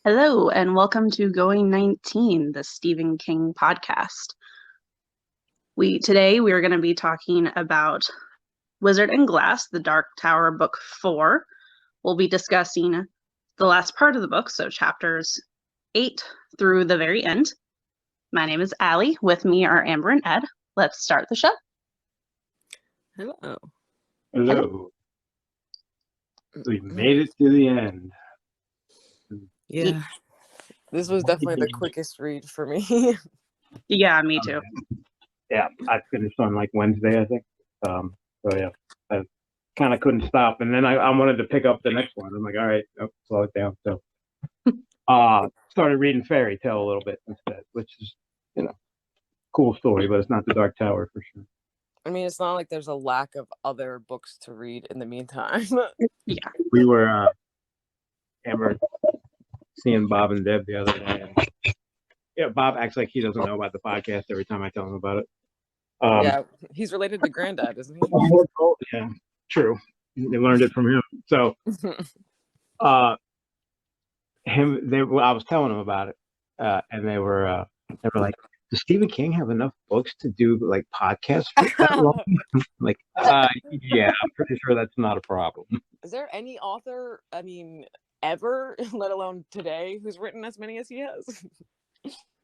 Hello, and welcome to Going 19, the Stephen King podcast. Today we are going to be talking about Wizard and Glass, the Dark Tower, Book 4. We'll be discussing the last part of the book, so chapters 8 through the very end. My name is Allie. With me are Amber and Ed. Let's start the show. Hello. Hello. We made it to the end. Yeah. This was definitely the quickest read for me. Yeah, me too. Yeah, I finished on like Wednesday, I think. So yeah, I kind of couldn't stop, and then I wanted to pick up the next one. I'm like, all right, slow it down. So, started reading Fairy Tale a little bit instead, which is cool story, but it's not the Dark Tower for sure. I mean, it's not like there's a lack of other books to read in the meantime. Yeah, we were Amber seeing Bob and Deb the other day. And, yeah, Bob acts like he doesn't know about the podcast every time I tell him about it. Yeah, he's related to Granddad, isn't he? Yeah, true. They learned it from him. So, I was telling them about it, and they were like, "Does Stephen King have enough books to do like podcasts for that long?" Like, yeah, I'm pretty sure that's not a problem. Is there any author, ever, let alone today, who's written as many as he has?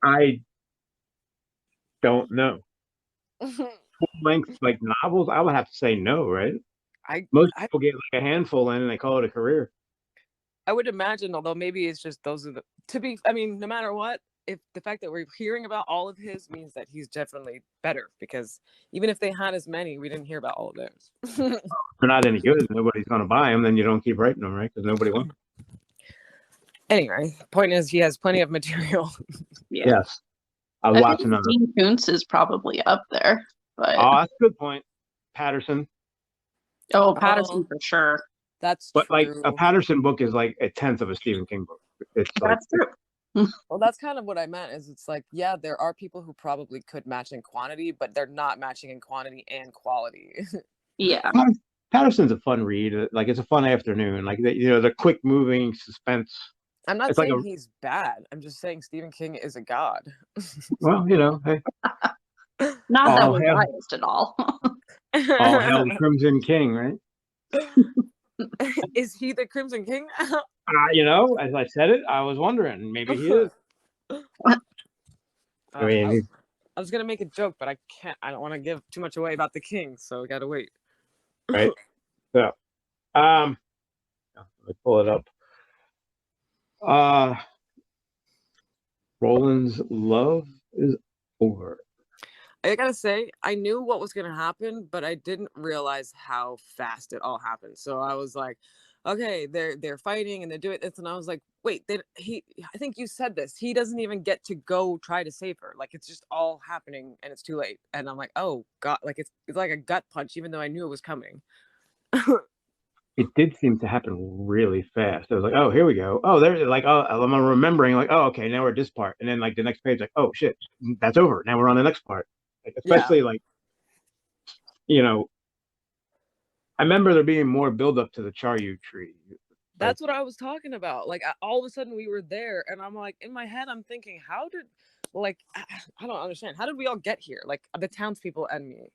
I don't know. Full-length like novels, I would have to say no, right? Most people get like a handful in and they call it a career. I would imagine, although maybe it's just those are no matter what, if the fact that we're hearing about all of his means that he's definitely better, because even if they had as many, we didn't hear about all of theirs. If they're not any good, nobody's going to buy them, then you don't keep writing them, right? Because nobody wants them. Anyway, point is he has plenty of material. yeah. Yes. I was watching think Dean Koontz is probably up there. But... Oh, that's a good point. Patterson. Oh, Patterson for sure. That's but true. Like a Patterson book is like a tenth of a Stephen King book. That's true. Well, that's kind of what I meant. Is it's like, yeah, there are people who probably could match in quantity, but they're not matching in quantity and quality. Yeah. Patterson's a fun read. Like it's a fun afternoon. Like the quick moving suspense. I'm not saying he's bad. I'm just saying Stephen King is a god. Well, hey. Not that we're biased at all. All hail the Crimson King, right? Is he the Crimson King? As I said it, I was wondering. Maybe he is. I was going to make a joke, but I can't. I don't want to give too much away about the king, so we got to wait. Right. So, let me pull it up. Roland's love is over. I gotta say, I knew what was gonna happen, but I didn't realize how fast it all happened. So I was like, okay, they're fighting and they're doing this, and I was like, wait, I think you said this. He doesn't even get to go try to save her. Like it's just all happening and it's too late. And I'm like, oh god, like it's like a gut punch, even though I knew it was coming. It did seem to happen really fast. I was like, oh, here we go. Oh, there's like, oh, I'm remembering like, oh, okay, now we're at this part. And then like the next page, like, oh shit, that's over. Now we're on the next part. Like, especially like, I remember there being more build up to the Charyu tree. That's what I was talking about. Like all of a sudden we were there and I'm like, in my head, I'm thinking, I don't understand. How did we all get here? Like the townspeople and me.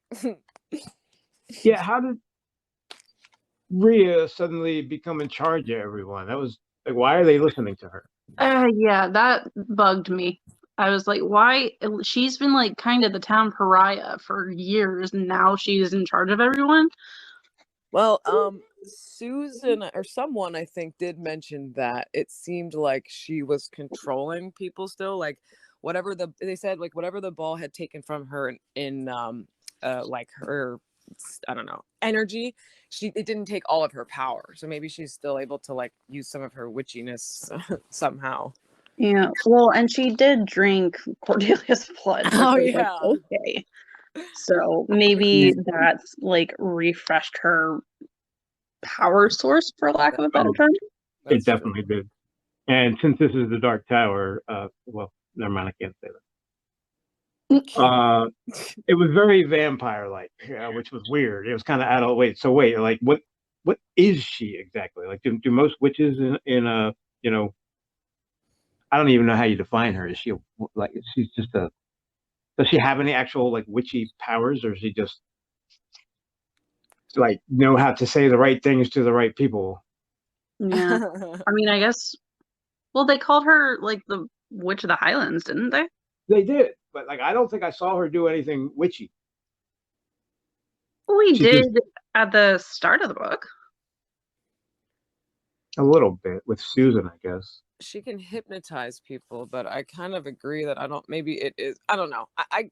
Yeah. How did Rhea suddenly become in charge of everyone? That was like, why are they listening to her? Yeah, that bugged me. I was like, why? She's been like kind of the town pariah for years, and now she's in charge of everyone. Well, Susan or someone I think did mention that it seemed like she was controlling people still, like whatever the ball had taken from her in like her, I don't know, energy. It didn't take all of her power, so maybe she's still able to like use some of her witchiness somehow. Yeah, well, and she did drink Cordelia's blood. Oh yeah. Like, okay, so maybe that's like refreshed her power source, for lack of a better term. It definitely did. And since this is the Dark Tower, well, never mind, I can't say that. It was very vampire-like, which was weird. It was kind of out of wait, like what is she exactly? Like, do most witches in a I don't even know how you define her. Is she like she's just a? Does she have any actual like witchy powers, or is she just like know how to say the right things to the right people? Yeah. I mean, I guess, well, they called her like the Witch of the Highlands, didn't they? They did, but like I don't think I saw her do anything witchy. We She just did at the start of the book. a little bit with Susan, I guess. She can hypnotize people, but I kind of agree that I don't. Maybe it is. I don't know. I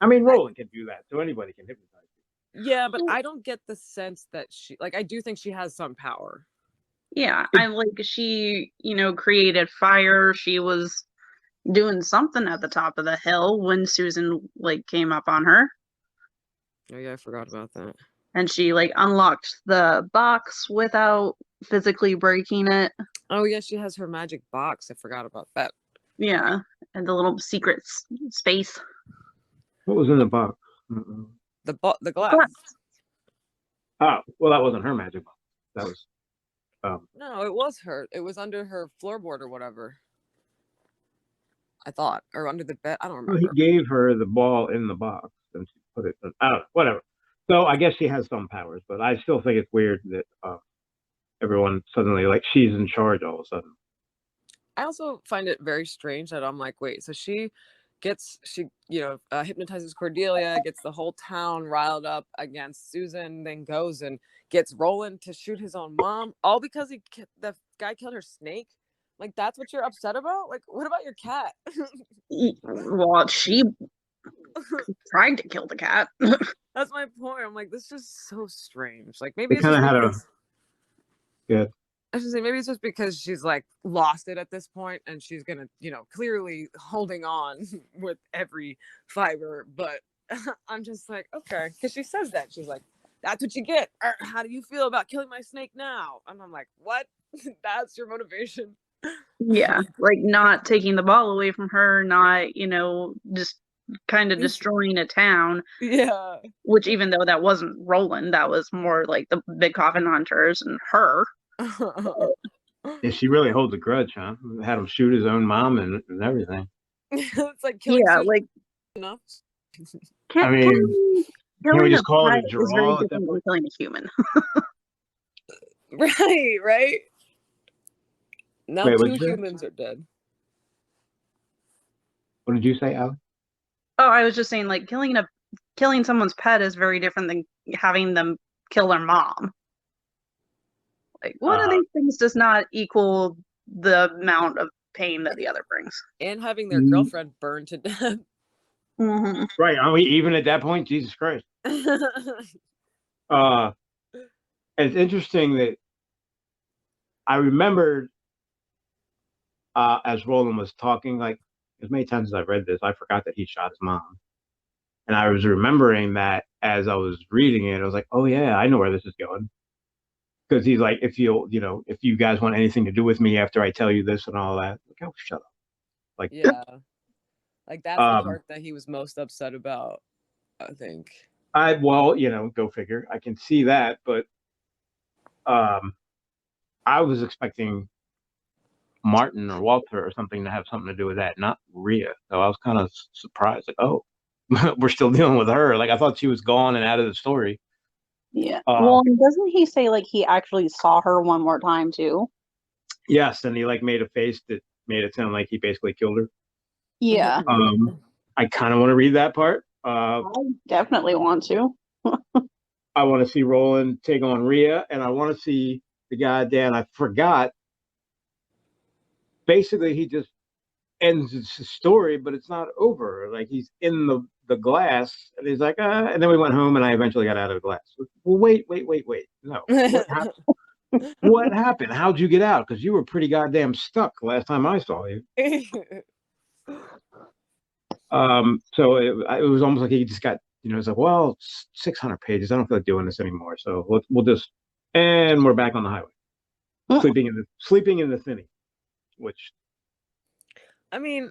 mean, Roland can do that, so anybody can hypnotize Yeah, but I don't get the sense that she like. I do think she has some power. Yeah, you. I like she, created fire. She was doing something at the top of the hill when Susan like came up on her, Oh yeah, I forgot about that. and she like unlocked the box without physically breaking it. Oh yeah, she has her magic box. I forgot about that. Yeah, and the little secret space. What was in the box? The glass. Glass. Oh, well, that wasn't her magic box. That was No, it was her. It was under her floorboard or whatever. I thought, or under the bed. I don't well, he remember. gave her the ball in the box and she put it in, I don't know, whatever. So I guess she has some powers, but I still think it's weird that everyone suddenly like she's in charge all of a sudden. I also find it very strange that I'm like, wait, so she hypnotizes Cordelia, gets the whole town riled up against Susan, then goes and gets Roland to shoot his own mom, all because the guy killed her snake. Like, that's what you're upset about? Like, what about your cat? Well, she tried to kill the cat. That's my point. I'm like, this is just so strange. Like, maybe They it's kind just of had because yeah. I should say maybe it's just because she's like lost it at this point and she's gonna, clearly holding on with every fiber. But I'm just like, okay, because she says that. She's like, that's what you get. How do you feel about killing my snake now? And I'm like, what? That's your motivation? Yeah, like not taking the ball away from her, not, just kind of destroying a town. Yeah. Which, even though that wasn't Roland, that was more like the big coffin hunters and her. Yeah, she really holds a grudge, huh? Had him shoot his own mom and everything. It's like killing Yeah, Susan like enough. I mean, can we killing a just call it pet a is very draw at that different than point? killing a human. Right. Now Wait, 2 humans are dead. what did you say, Alex? Oh, I was just saying, like killing someone's pet is very different than having them kill their mom. Like one of these things does not equal the amount of pain that the other brings. And having their girlfriend burned to death. Mm-hmm. Right? Are we even at that point? Jesus Christ! It's interesting that I remembered as Roland was talking, like as many times as I've read this, I forgot that he shot his mom, and I was remembering that as I was reading it, I was like, oh yeah, I know where this is going. Because he's like, if if you guys want anything to do with me after I tell you this and all that, like, oh, shut up. Like, yeah, like that's the part that he was most upset about, I think. Well, go figure. I can see that, but I was expecting Martin or Walter or something to have something to do with that, not Rhea. So I was kind of surprised, like, oh, we're still dealing with her. Like I thought she was gone and out of the story. Yeah. Well, doesn't he say like he actually saw her one more time too? Yes, and he like made a face that made it sound like he basically killed her. Yeah. I kind of want to read that part. I definitely want to. I want to see Roland take on Rhea, and I want to see the guy Dan. I forgot. Basically, he just ends his story, but it's not over. Like he's in the glass, and he's like, and then we went home, and I eventually got out of the glass. Well, wait. No, what happened? What happened? How'd you get out? Because you were pretty goddamn stuck last time I saw you. So it was almost like he just got, it's like, well, it's 600 pages. I don't feel like doing this anymore. So we'll just, and we're back on the highway, sleeping in the thinny, which. I mean,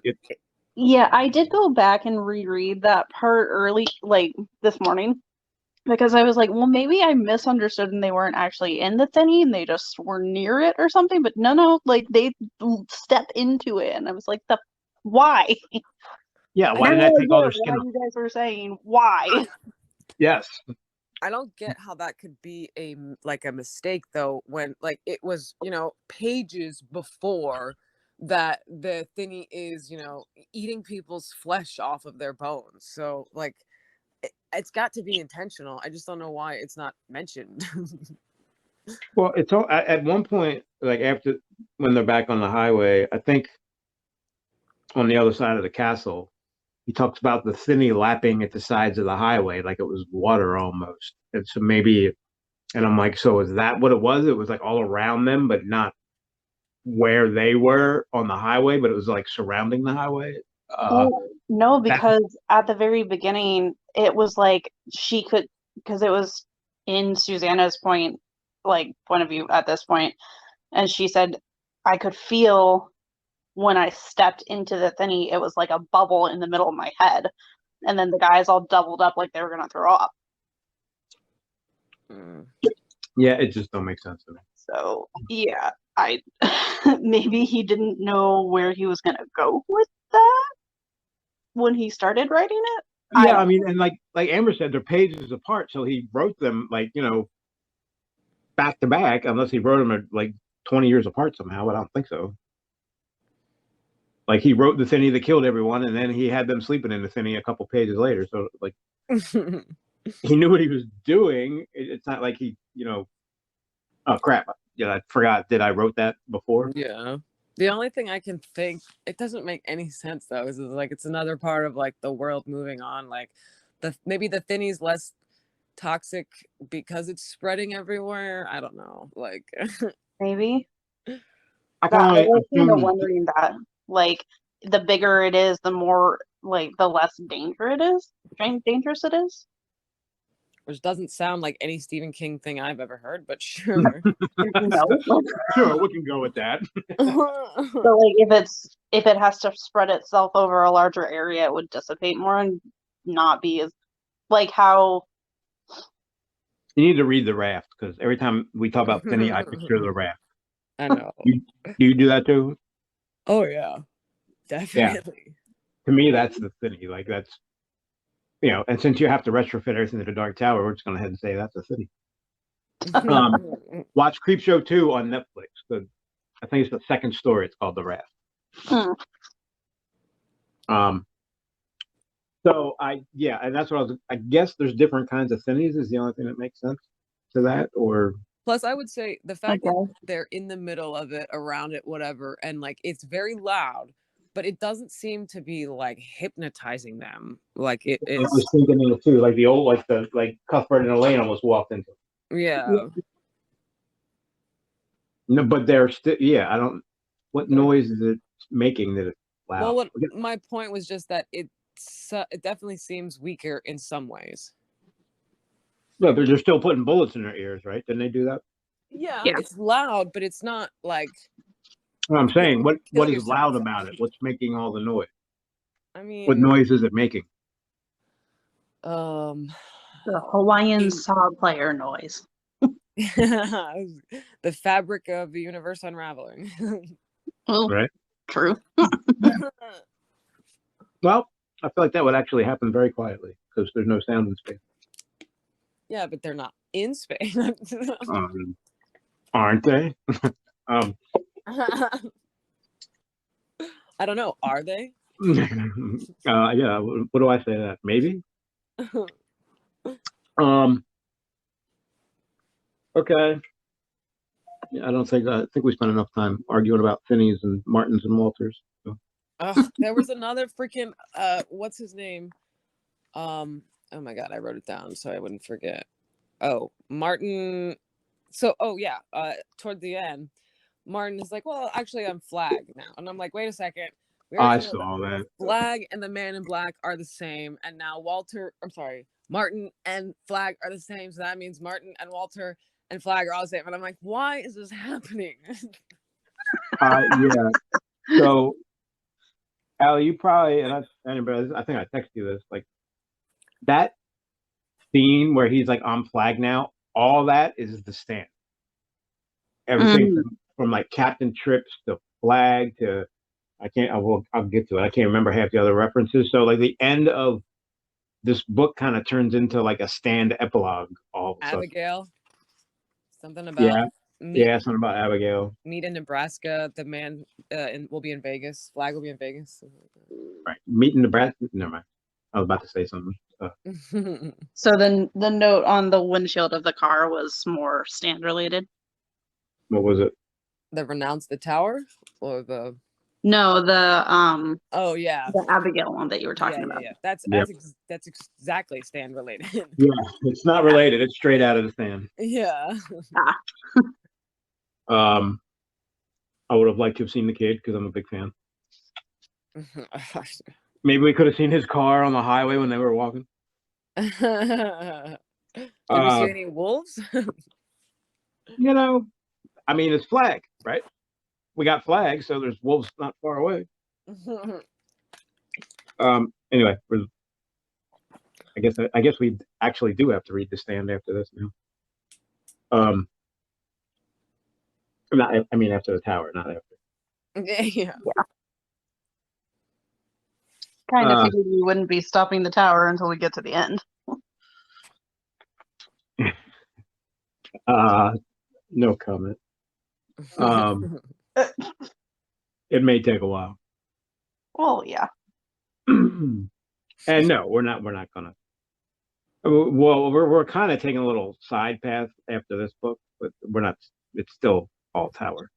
yeah, I did go back and reread that part early, like this morning, Because I was like, well, maybe I misunderstood and they weren't actually in the thingy and they just were near it or something. But no, like they step into it, and I was like, why? Yeah, why I did don't that take all their get why skin off? you guys were saying why. Yes. I don't get how that could be a mistake though, when like it was, pages before that the thingy is, eating people's flesh off of their bones. So like it's got to be intentional. I just don't know why it's not mentioned. Well, it's all at one point, like after when they're back on the highway, I think on the other side of the castle, he talks about the thinny lapping at the sides of the highway like it was water almost. And so maybe, and I'm like, so is that what it was? It was like all around them, but not where they were on the highway, but it was like surrounding the highway. Well, no, That because at the very beginning, it was like she could, because it was in Susanna's point of view at this point, and she said, I could feel when I stepped into the thingy, it was like a bubble in the middle of my head. And then the guys all doubled up like they were going to throw up. yeah, it just don't make sense to me. So, yeah, I maybe he didn't know where he was going to go with that when he started writing it. Yeah, I mean, and like Amber said, they're pages apart, so he wrote them like back to back, unless he wrote them at like 20 years apart somehow. But I don't think so. Like he wrote the thinny that killed everyone, and then he had them sleeping in the thinny a couple pages later. So like he knew what he was doing. It's not like oh crap, yeah, I forgot. Did I wrote that before? Yeah. The only thing I can think, it doesn't make any sense though, is like it's another part of like the world moving on. Like maybe the thinny's less toxic because it's spreading everywhere. I don't know. Like Maybe. I can only was kind of assume. wondering that. Like, the bigger it is, the more, like, the less dangerous it is. which doesn't sound like any Stephen King thing I've ever heard, but sure. No. Sure, we can go with that. So, like, if it has to spread itself over a larger area, it would dissipate more and not be as, like, how. You need to read The Raft, because every time we talk about thinny, I picture The Raft. I know. Do you do that too? Oh yeah, definitely. Yeah. To me, that's the thinny. Like that's and since you have to retrofit everything to the Dark Tower, we're just going to head and say that's a thinny. Watch Creepshow 2 on Netflix. I think it's the second story. It's called The Raft. So and that's what I guess there's different kinds of thinnies is the only thing that makes sense to that, or. Plus, I would say the fact that they're in the middle of it, around it, whatever, and like it's very loud, but it doesn't seem to be like hypnotizing them. Like it is. I was thinking of it too, like the old, like Cuthbert and Elaine almost walked into. Yeah. No, but they're still. Yeah, I don't. What noise is it making that it's loud? Well, my point was just that it definitely seems weaker in some ways. No, but they're still putting bullets in their ears, right? Didn't they do that? Yeah, it's loud, but it's not like. Well, I'm saying, what is loud about it? What's making all the noise? I mean, what noise is it making? The Hawaiian saw player noise. The fabric of the universe unraveling. Right. True. Well, I feel like that would actually happen very quietly because there's no sound in space. Yeah, but they're not in space. Aren't they? I don't know. Are they? Yeah. What do I say to that? Maybe. Okay. Yeah, I think we spent enough time arguing about Finneys and Martins and Walters. So. There was another freaking what's his name? Oh my god, I wrote it down so I wouldn't forget. Oh, Martin. So toward the end, Martin is like, well, actually I'm Flag now. And I'm like, wait a second. I saw that. Flag and the Man in Black are the same. And now Martin and Flag are the same. So that means Martin and Walter and Flag are all the same. And I'm like, why is this happening? Yeah. So, Allie, you probably, I think I texted you this, like that scene where he's like on flag now, all that is the stand. Everything from like Captain Trips to flag to I'll get to it. I can't remember half the other references. So like the end of this book kind of turns into like a stand epilogue all of a sudden. Abigail. Something about something about Abigail. Meet in Nebraska. The man will be in Vegas. Flag will be in Vegas. Right. Meet in Nebraska. Never mind. I was about to say something. So then the note on the windshield of the car was more stand related. What was it? The renounce the tower or the No, the oh yeah, the Abigail one that you were talking about. Yeah. That's exactly stand related. Yeah, it's not related. It's straight out of the stand. Yeah. I would have liked to have seen the kid because I'm a big fan. Maybe we could have seen his car on the highway when they were walking. Did we see any wolves? You know, I mean, it's Flag, right? We got Flag, so there's wolves not far away. Anyway, I guess we actually do have to read the stand after this now. After the tower, not after. Yeah. Kind of figured we wouldn't be stopping the tower until we get to the end. No comment. It may take a while. Oh yeah. And no, we're not gonna. Well, we're kind of taking a little side path after this book, but we're not. It's still all tower.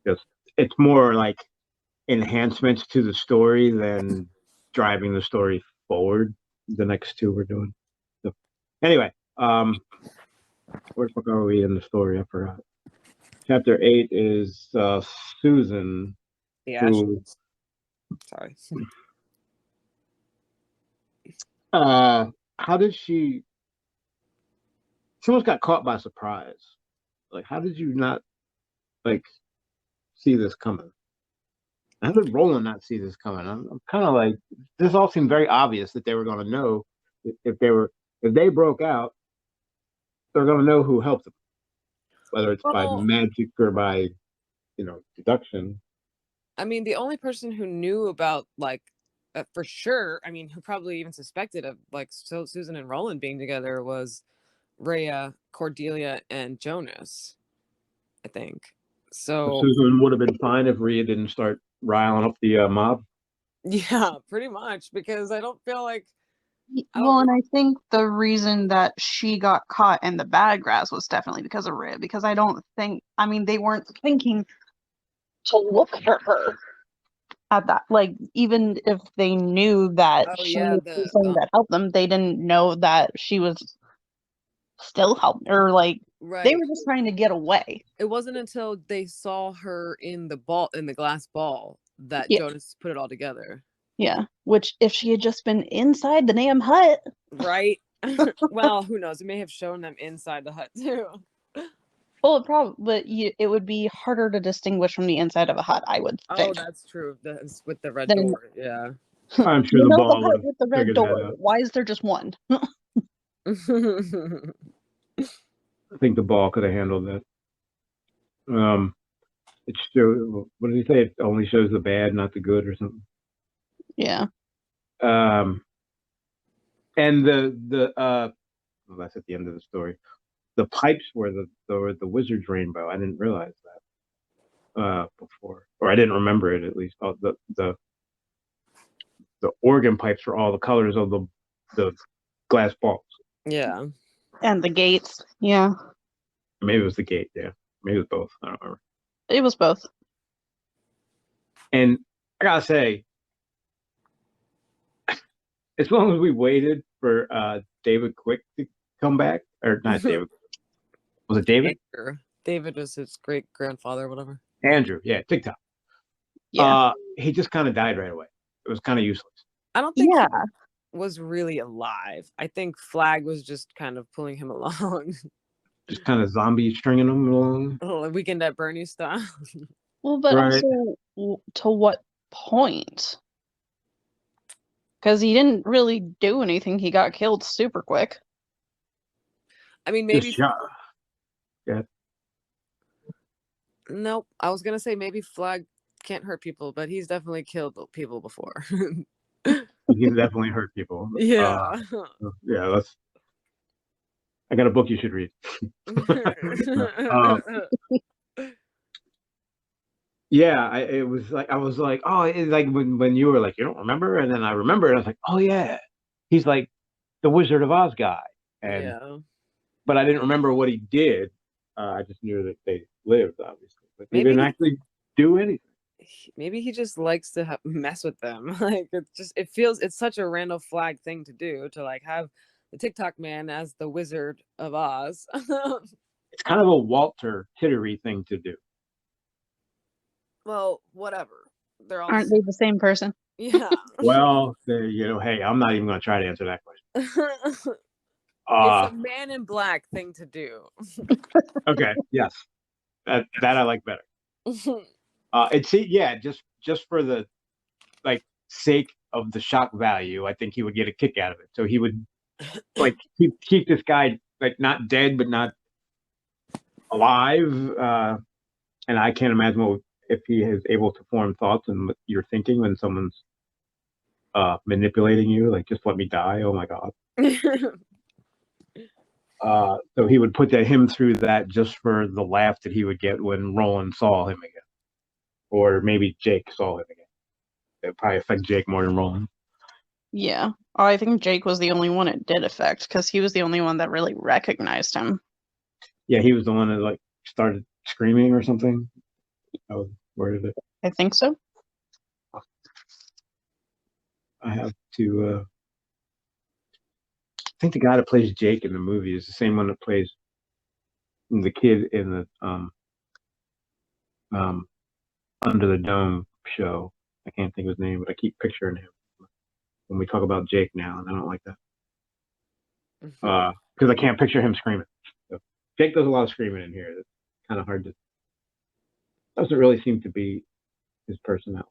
Just it's more like enhancements to the story than driving the story forward. The next two we're doing. So, anyway, where the fuck are we in the story? I forgot. Chapter 8 is Susan. Yeah. Sorry. How did she almost got caught by surprise. Like, how did you not like see this coming? How did Roland not see this coming? I'm kind of like, this all seemed very obvious that they were going to know if they broke out, they're going to know who helped them, whether it's by magic or by, deduction. I mean, the only person who knew about for sure, I mean, who probably even suspected of Susan and Roland being together was Rhea, Cordelia, and Jonas, I think. So Susan would have been fine if Rhea didn't start riling up the mob. Yeah, pretty much, because I don't feel like. And I think the reason that she got caught in the bad grass was definitely because of Rhea, because I don't think, they weren't thinking to look for her at that. Like, even if they knew that she was the thing that helped them, they didn't know that she was still helping, or they were just trying to get away. It wasn't until they saw her in the glass ball that Jonas put it all together. Yeah, which if she had just been inside the damn hut, right? Well, who knows? It may have shown them inside the hut too. Well, but it would be harder to distinguish from the inside of a hut, I would think. Oh, that's true. With the red door, yeah. I'm sure the ball hut with the red door. Why is there just one? I think the ball could have handled that. It's still. What did he say? It only shows the bad, not the good, or something. Yeah. And well, that's at the end of the story. The pipes were the wizard's rainbow. I didn't realize that before, or I didn't remember it at least. Oh, the organ pipes were all the colors of the glass balls. Yeah. And the gates. Yeah. Maybe it was the gate. Yeah. Maybe it was both. I don't remember. It was both. And I gotta say, as long as we waited for David Quick to come back, or not David, was it David? Andrew. David was his great grandfather, whatever. Andrew, yeah, TikTok. Yeah, he just kind of died right away. It was kind of useless. I don't think he was really alive. I think Flag was just kind of pulling him along. Just kind of zombie stringing him along. Oh, Weekend at Bernie style. Well, but also, to what point? Because he didn't really do anything. He got killed super quick. I mean, Just maybe. shot. Yeah. Nope. I was gonna say maybe Flag can't hurt people, but he's definitely killed people before. He's definitely hurt people. Yeah. Yeah, I got a book you should read. Yeah, it was like I was like, oh, it's like when you were like, you don't remember, and then I remember, and I was like, oh yeah, he's like the Wizard of Oz guy, Yeah. but I didn't remember what he did. I just knew that they lived, obviously, but he Maybe didn't actually do anything. Maybe he just likes to mess with them. Like it's such a Randall Flag thing to do, to like have the TikTok man as the Wizard of Oz. It's kind of a Walter Tittery thing to do. Well, whatever. They're all Aren't they the same person? Yeah. Well, hey, I'm not even going to try to answer that question. It's a Man in Black thing to do. Okay, yes, that I like better. Just for the like sake of the shock value, I think he would get a kick out of it. So he would like keep this guy like not dead but not alive, and I can't imagine if he is able to form thoughts and what you're thinking when someone's manipulating you. Like, just let me die. Oh my god. So he would put him through that just for the laugh that he would get when Roland saw him again, or maybe Jake saw him again. It would probably affect Jake more than Roland. Yeah. Oh, I think Jake was the only one it did affect, because he was the only one that really recognized him. Yeah, he was the one that like started screaming or something. Oh, where is it? I think so. I have to. I think the guy that plays Jake in the movie is the same one that plays the kid in the Under the Dome show. I can't think of his name, but I keep picturing him when we talk about Jake now, and I don't like that because I can't picture him screaming. So Jake does a lot of screaming in here. It's kind of hard to. Doesn't really seem to be his personality.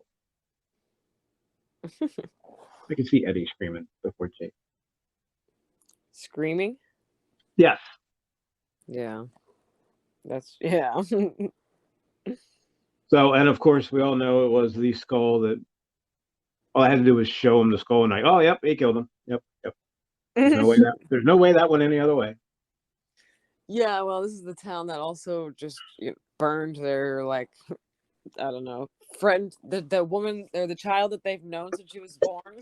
I can see Eddie screaming before Jake. Screaming? Yes. Yeah. Yeah. So, and of course, we all know it was the skull that all I had to do was show him the skull and like, oh, yep, he killed him. Yep. There's no way that went any other way. Yeah, well, this is the town that also just burned their, like, I don't know, friend, the woman or the child that they've known since she was born.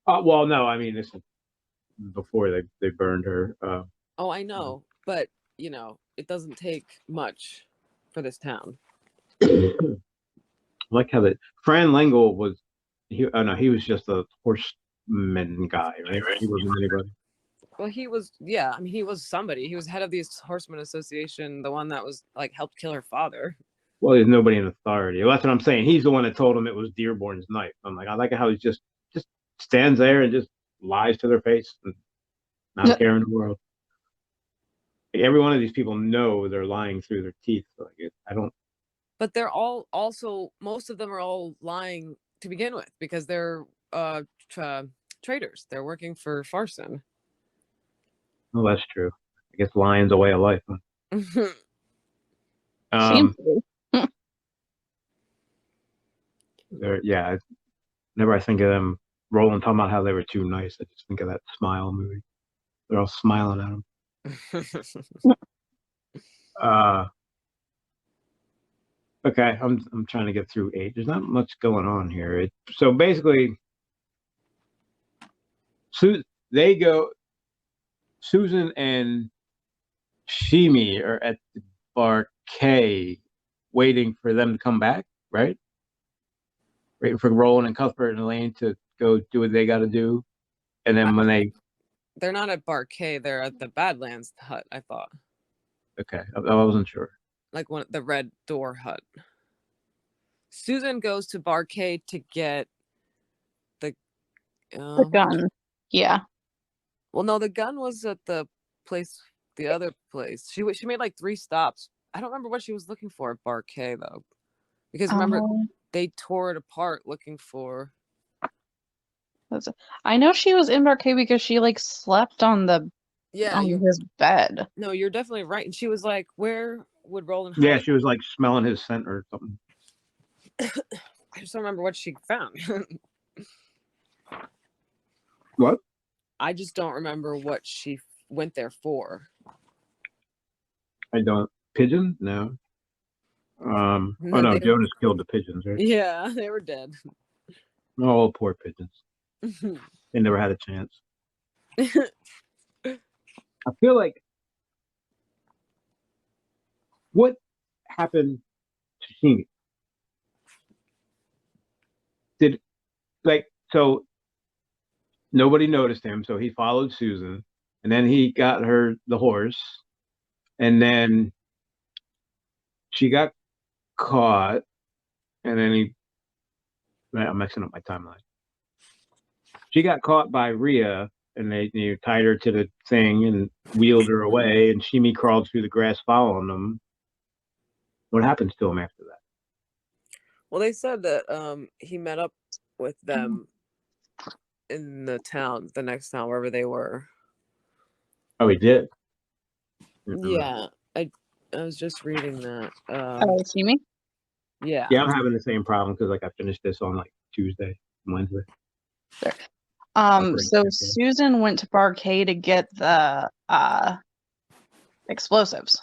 Well, no, I mean, this is before they burned her. Oh, I know, but it doesn't take much for this town. I like how Fran Lengel was. He was just a horseman guy, right? He wasn't anybody. Well, he was, yeah. I mean, he was somebody. He was head of the Horseman Association, the one that was like helped kill her father. Well, there's nobody in authority. Well, that's what I'm saying. He's the one that told him it was Dearborn's knife. I'm like, I like how he just stands there and just lies to their face, and not care in the world. Like, every one of these people know they're lying through their teeth. Like, I don't. But they're all also, most of them are all lying to begin with because they're traitors. They're working for Farson. Well, that's true. I guess lying's a way of life. Huh? Yeah. Whenever I think of them, Roland talking about how they were too nice, I just think of that Smile movie. They're all smiling at him. Okay, I'm trying to get through 8. There's not much going on here. So basically, Susan and Shimi are at the bar K, waiting for them to come back, right? Waiting for Roland and Cuthbert and Elaine to go do what they got to do, and then when they're not at Bar K, they're at the Badlands hut. I thought. Okay, I wasn't sure. Like the red door hut. Susan goes to Bar K to get the gun. Yeah. Well, no, the gun was at the other place. She made like 3 stops. I don't remember what she was looking for at Bar K though, because remember they tore it apart looking for. I know she was in Barkay because she like slept on Yeah, his bed. no, you're definitely right. And she was like, "Where would Roland Yeah, hide?" she was like smelling his scent or something. I just don't remember what she found. What? I just don't remember what she went there for. I don't. Pigeon? No. Oh No, no, Jonas killed the pigeons, right? Yeah, they were dead. Oh, poor pigeons. They never had a chance. I feel like what happened to Shimi? Did like so nobody noticed him, so he followed Susan, and then he got her the horse, and then she got caught, and then I'm messing up my timeline. She got caught by Rhea, and they tied her to the thing and wheeled her away, and Shimi crawled through the grass following them. What happens to him after that? Well, they said that he met up with them in the next town, wherever they were. Oh, he did. Yeah, I was just reading that. See me? Yeah. Yeah, I'm having the same problem because like I finished this on like Tuesday, Wednesday. So Susan went to Barkay to get the explosives.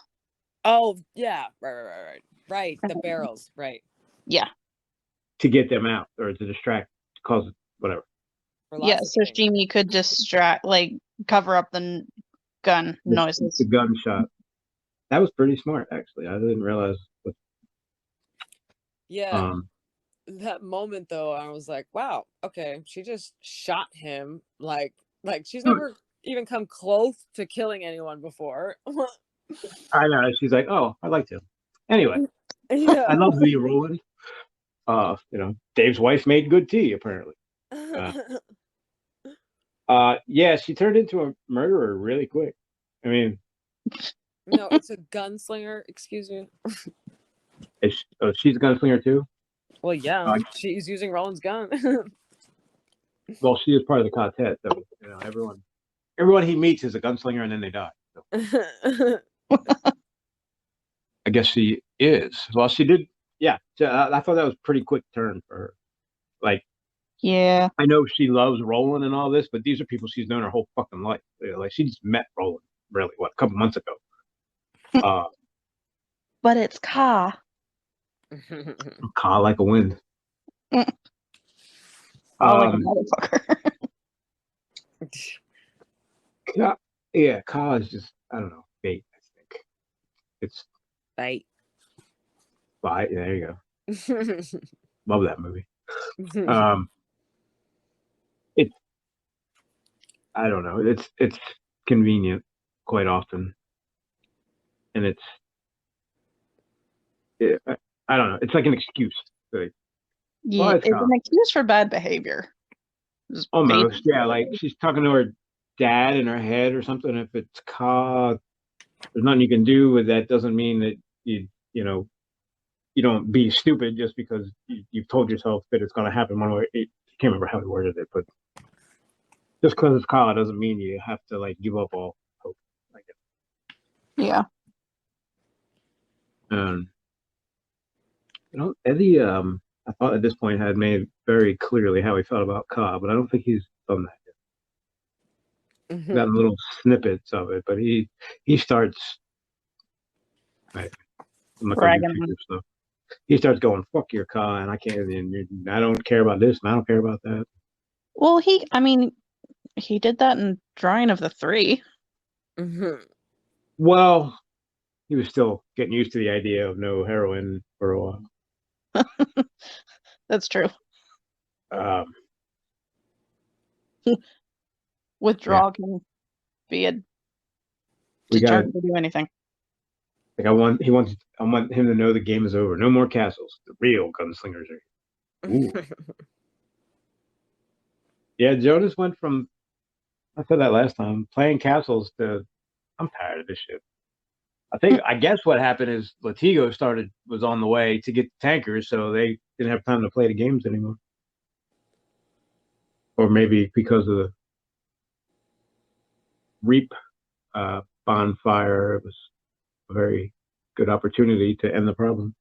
Oh yeah, right. The barrels, right? Yeah. To get them out or to distract, to cause whatever. Yeah, so Shimi could distract, like cover up the gun noises. The gunshot. That was pretty smart, actually. I didn't realize. Yeah. That moment though, I was like, wow, okay, she just shot him. Like she's never even come close to killing anyone before. I know. She's like, oh, I liked him. Anyway, yeah. I love the Roland. Dave's wife made good tea, apparently. Yeah, she turned into a murderer really quick. I mean, no, it's a gunslinger. Excuse me. She's a gunslinger too. Well, yeah, she's using Roland's gun. Well, she is part of the quartet, so everyone he meets is a gunslinger, and then they die. So. I guess she is. Well, she did. Yeah, I thought that was a pretty quick turn for her. Like, yeah, I know she loves Roland and all this, but these are people she's known her whole fucking life. Like, she just met Roland, really, a couple months ago. But it's Ka. Ka like a wind. Like a motherfucker. Ka is just, I don't know, bait, I think. It's bait. Yeah, there you go. Love that movie. It's, I don't know. It's convenient quite often, and I don't know. It's like an excuse. Yeah, it's an excuse for bad behavior. Almost, yeah. Like she's talking to her dad in her head or something. If it's Ka, there's nothing you can do with that. Doesn't mean that you don't be stupid just because you've told yourself that it's going to happen one way. I can't remember how he worded it, but just because it's Ka doesn't mean you have to like give up all hope. I guess. Yeah. Eddie, I thought at this point had made very clearly how he felt about Ka, but I don't think he's done that yet. Mm-hmm. Got little snippets of it, but he starts stuff. He starts going, "Fuck your Ka," and I can't. And I don't care about this, and I don't care about that. Well, he did that in Drawing of the Three. Mm-hmm. Well, he was still getting used to the idea of no heroin for a while. That's true. Withdrawal can be a deterrent to do anything. Like I want him to know the game is over. No more castles. The real gunslingers are here. Yeah, Jonas went from, I said that last time, playing castles to, I'm tired of this shit. I guess what happened is Latigo was on the way to get the tankers, so they didn't have time to play the games anymore. Or maybe because of the Reap bonfire, it was a very good opportunity to end the problem.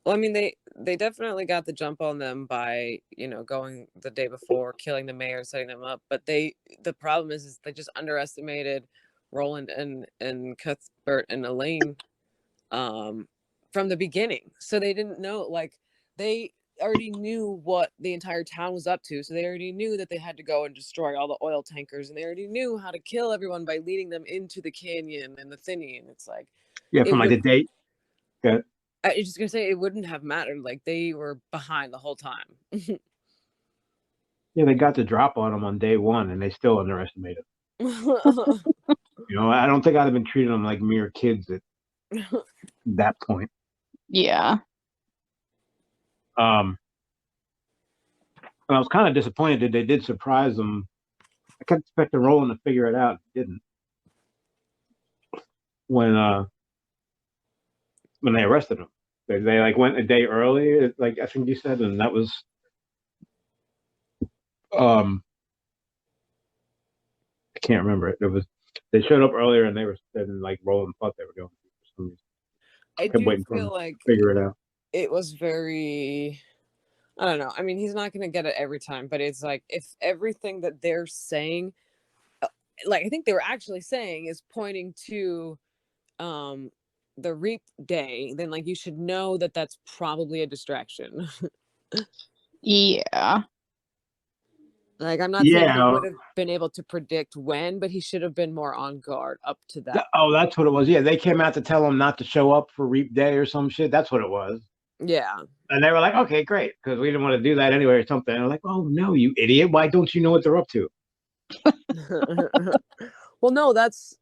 Well, I mean, they definitely got the jump on them by, going the day before, killing the mayor, setting them up. But the problem is they just underestimated Roland and Cuthbert and Elaine from the beginning. So they didn't know, like, they already knew what the entire town was up to. So they already knew that they had to go and destroy all the oil tankers, and they already knew how to kill everyone by leading them into the canyon and the thinny. And it's like, yeah, from like the date. Yeah. I was just gonna say it wouldn't have mattered. Like, they were behind the whole time. Yeah, they got the drop on them on day one, and they still underestimated. I don't think I'd have been treating them like mere kids at that point. Yeah. And I was kind of disappointed that they did surprise them. I kept expecting Roland to figure it out. He didn't. When they arrested him, they like went a day early, like I think you said, and that was I can't remember it. It was they showed up earlier, and like Roland thought they were going to for some reason. I kept do waiting for him feel to like figure it out. it was very, I don't know. I mean, he's not going to get it every time, but it's like, if everything that they're saying, like I think they were actually saying, is pointing to the Reap Day, then like you should know that that's probably a distraction. Yeah. Like, I'm not saying he would have been able to predict when, but he should have been more on guard up to that. Oh, that's what it was. Yeah, they came out to tell him not to show up for Reap Day or some shit. That's what it was. Yeah. And they were like, okay, great, because we didn't want to do that anyway or something. And I'm like, oh, no, you idiot. Why don't you know what they're up to? Well, no, that's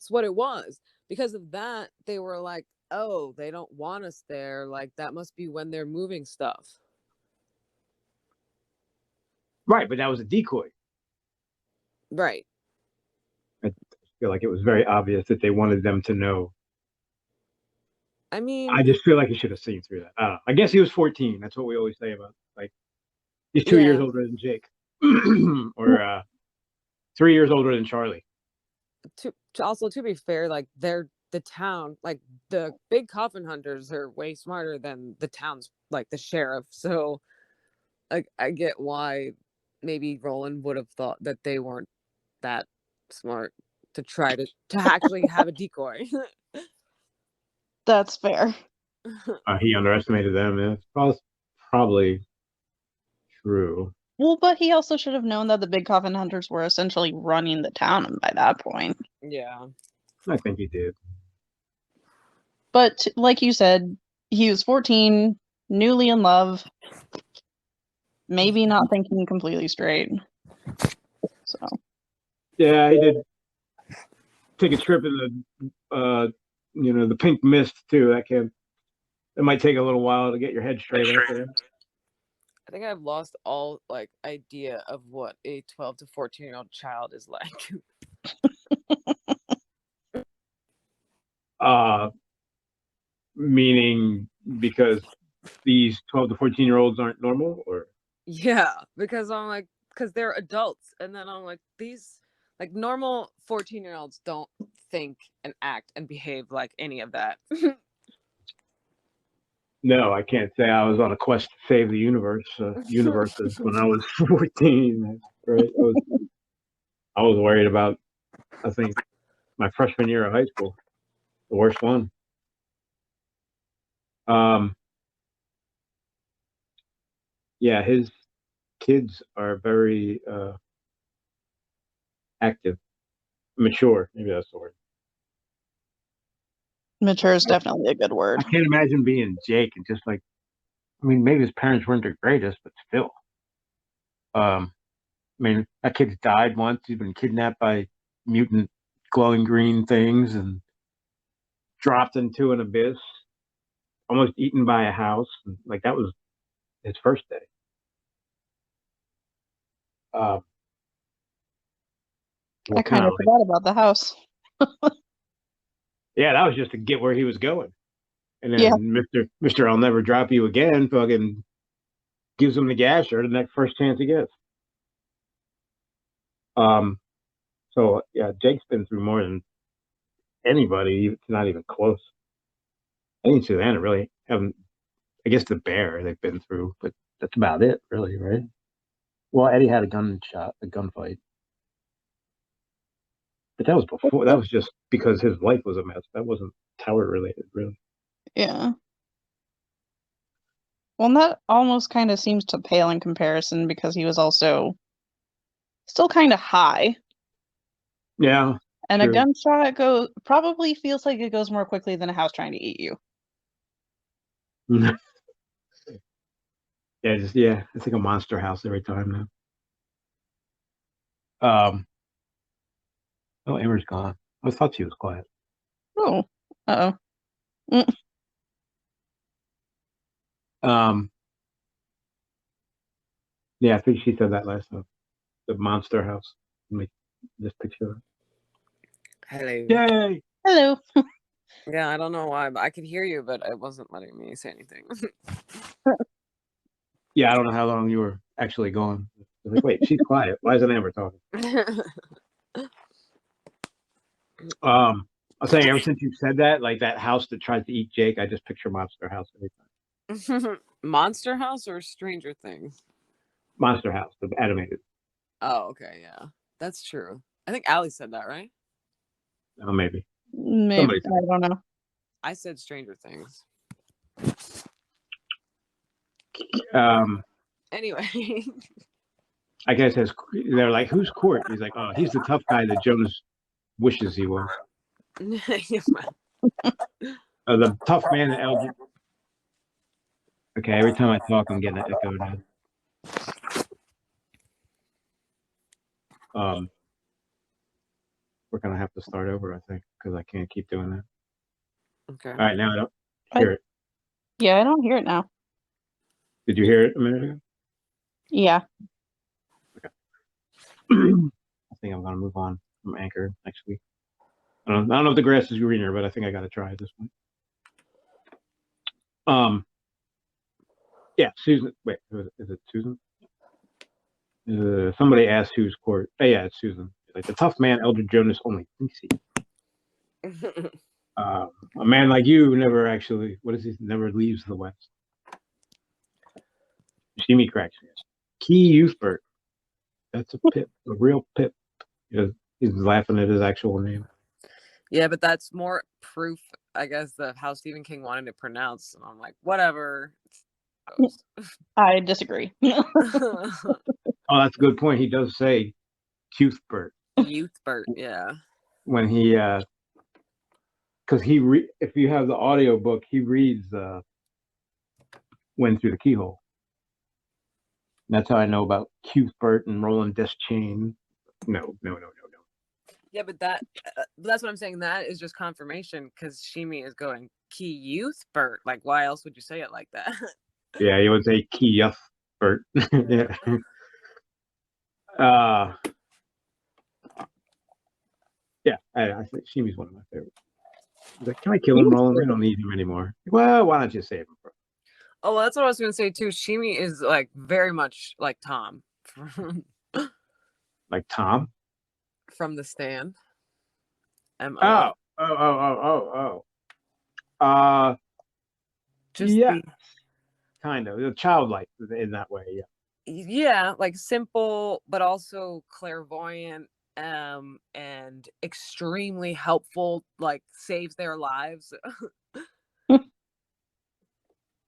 what it was. Because of that, they were like, oh, they don't want us there. Like, that must be when they're moving stuff. Right, but that was a decoy. Right. I feel like it was very obvious that they wanted them to know. I mean, I just feel like he should have seen through that. I don't know. I guess he was 14. That's what we always say about, like, he's 2 years older than Jake. Or 3 years older than Charlie. To be fair, like, they're the town, like, the big coffin hunters are way smarter than the town's, like, the sheriff. So, like, I get why maybe Roland would have thought that they weren't that smart to try to actually have a decoy. That's fair. He underestimated them. Yeah, it's probably true. Well, but he also should have known that the big coffin hunters were essentially running the town by that point. Yeah. I think he did. But like you said, he was 14, newly in love, maybe not thinking completely straight. So. Yeah, he did take a trip in the pink mist too. It might take a little while to get your head straight after that. I think I've lost all, like, idea of what a 12 to 14-year-old child is like. Meaning because these 12 to 14-year-olds aren't normal, or? Yeah, because I'm like, because they're adults, and then I'm like, these, like, normal 14-year-olds don't think and act and behave like any of that. No, I can't say I was on a quest to save the universes when I was 14. Right? I was worried about, I think, my freshman year of high school, the worst one. Yeah, his kids are very active, mature. Maybe that's the word. Mature is definitely a good word. I can't imagine being Jake and just like, I mean, maybe his parents weren't the greatest, but still. I mean, that kid's died once. He's been kidnapped by mutant glowing green things and dropped into an abyss, almost eaten by a house. Like, that was his first day. I kind of forgot about the house. Yeah, that was just to get where he was going. And Yeah. then Mr. I'll never drop you again fucking gives him the gasher the next first chance he gets. So yeah, Jake's been through more than anybody. It's not even close. I think Susanna really haven't. I guess the bear they've been through, but that's about it, really, right? Well, Eddie had a gunfight, but that was before. That was just because his life was a mess. That wasn't tower related, really. Yeah. Well, and that almost kind of seems to pale in comparison because he was also still kind of high. Yeah, And true. a gunshot probably feels like it goes more quickly than a house trying to eat you. Yeah, it's like a monster house every time now. Oh, Amber's gone. I thought she was quiet. Oh, uh-oh. Yeah, I think she said that last time. The monster house. Let me just picture it. Hello. Yay! Hello. Yeah, I don't know why, but I could hear you, but it wasn't letting me say anything. Yeah, I don't know how long you were actually gone. I was like, wait, she's quiet. Why isn't Amber talking? I'll say ever since you said that, like that house that tries to eat Jake, I just picture Monster House every time. Monster House or Stranger Things? Monster House, the animated. Oh, okay, yeah. That's true. I think Allie said that, right? Oh, maybe. Maybe. Somebody said I don't know. I said Stranger Things. Anyway. I guess they're like, who's Court? He's like, oh, he's the tough guy that Jonas wishes he was. The tough man that Elgin. Okay, every time I talk, I'm getting an echo now. We're gonna have to start over, I think, because I can't keep doing that. Okay. All right, now I don't hear it. Yeah, I don't hear it now. Did you hear it a minute ago? Yeah. Okay. I think I'm gonna move on from Anchor next week. I don't know if the grass is greener, but I think I gotta try at this point. Yeah, Susan. Wait, is it Susan? Somebody asked who's Court. Oh, yeah, it's Susan. Like the tough man, Elder Jonas only thinks he. A man like you never actually. What is he? Never leaves the West. Jimmy cracks me. Key Youthbert. That's a pip, a real pip. He's laughing at his actual name. Yeah, but that's more proof, I guess, of how Stephen King wanted to pronounce. And I'm like, whatever. I disagree. Oh, that's a good point. He does say Youthbert. Youthbert, yeah. When he, because if you have the audio book, he reads "Went Through the Keyhole." And that's how I know about Cuthbert and Roland Deschain. No. Yeah, but that's what I'm saying. That is just confirmation because Shimi is going Key Youthbert. Like, why else would you say it like that? Yeah, he would say Key Youthbert. Yeah. Yeah, I think Shimi's one of my favorites. He's like, can I kill him, Roland? We don't need him anymore. Well, why don't you save him? Oh, well, that's what I was going to say too. Shimi is like very much like Tom. Like Tom? From The Stand. Oh. Just yeah, kind of childlike in that way. Yeah. Yeah, like simple, but also clairvoyant, and extremely helpful. Like saves their lives.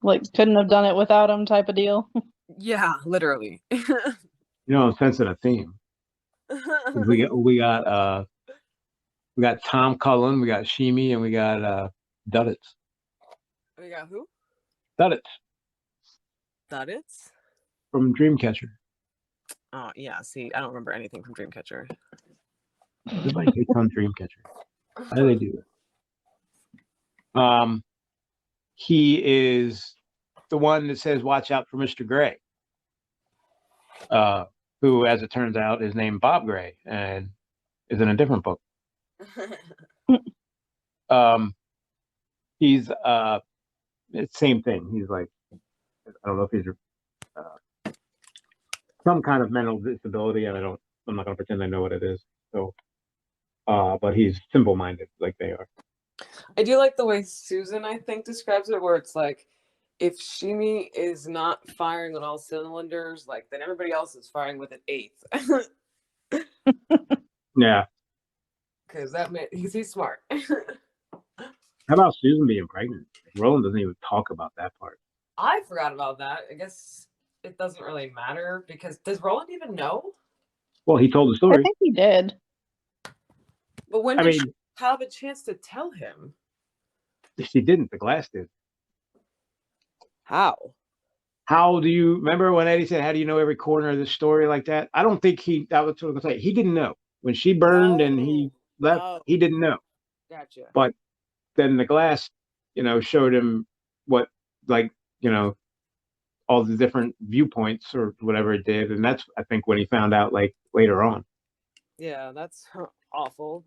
Like couldn't have done it without him type of deal. Yeah, literally. I'm sensing a theme. We got Tom Cullen, we got Shimi, and we got Duddits. We got who? Duddits. Duddits? From Dreamcatcher. Oh yeah, see, I don't remember anything from Dreamcatcher. Everybody hates on Dreamcatcher. How do they do that? He is the one that says, "Watch out for Mr. Gray," who, as it turns out, is named Bob Gray and is in a different book. He's same thing. He's like, I don't know if he's some kind of mental disability, and I'm not gonna pretend I know what it is. So, but he's simple-minded like they are. I do like the way Susan, I think, describes it, where it's like, if Shimi is not firing on all cylinders, like, then everybody else is firing with an eighth. Yeah. Because he's smart. How about Susan being pregnant? Roland doesn't even talk about that part. I forgot about that. I guess it doesn't really matter, because does Roland even know? Well, he told the I story. think he did. But when did she have a chance to tell him? She didn't. The glass did. How? How do you remember when Eddie said, "How do you know every corner of the story like that?" I don't think that was what I'm gonna say. He didn't know when she burned and he left. Oh. He didn't know. Gotcha. But then the glass, showed him what, like, all the different viewpoints or whatever it did, and that's I think when he found out, like, later on. Yeah, that's awful.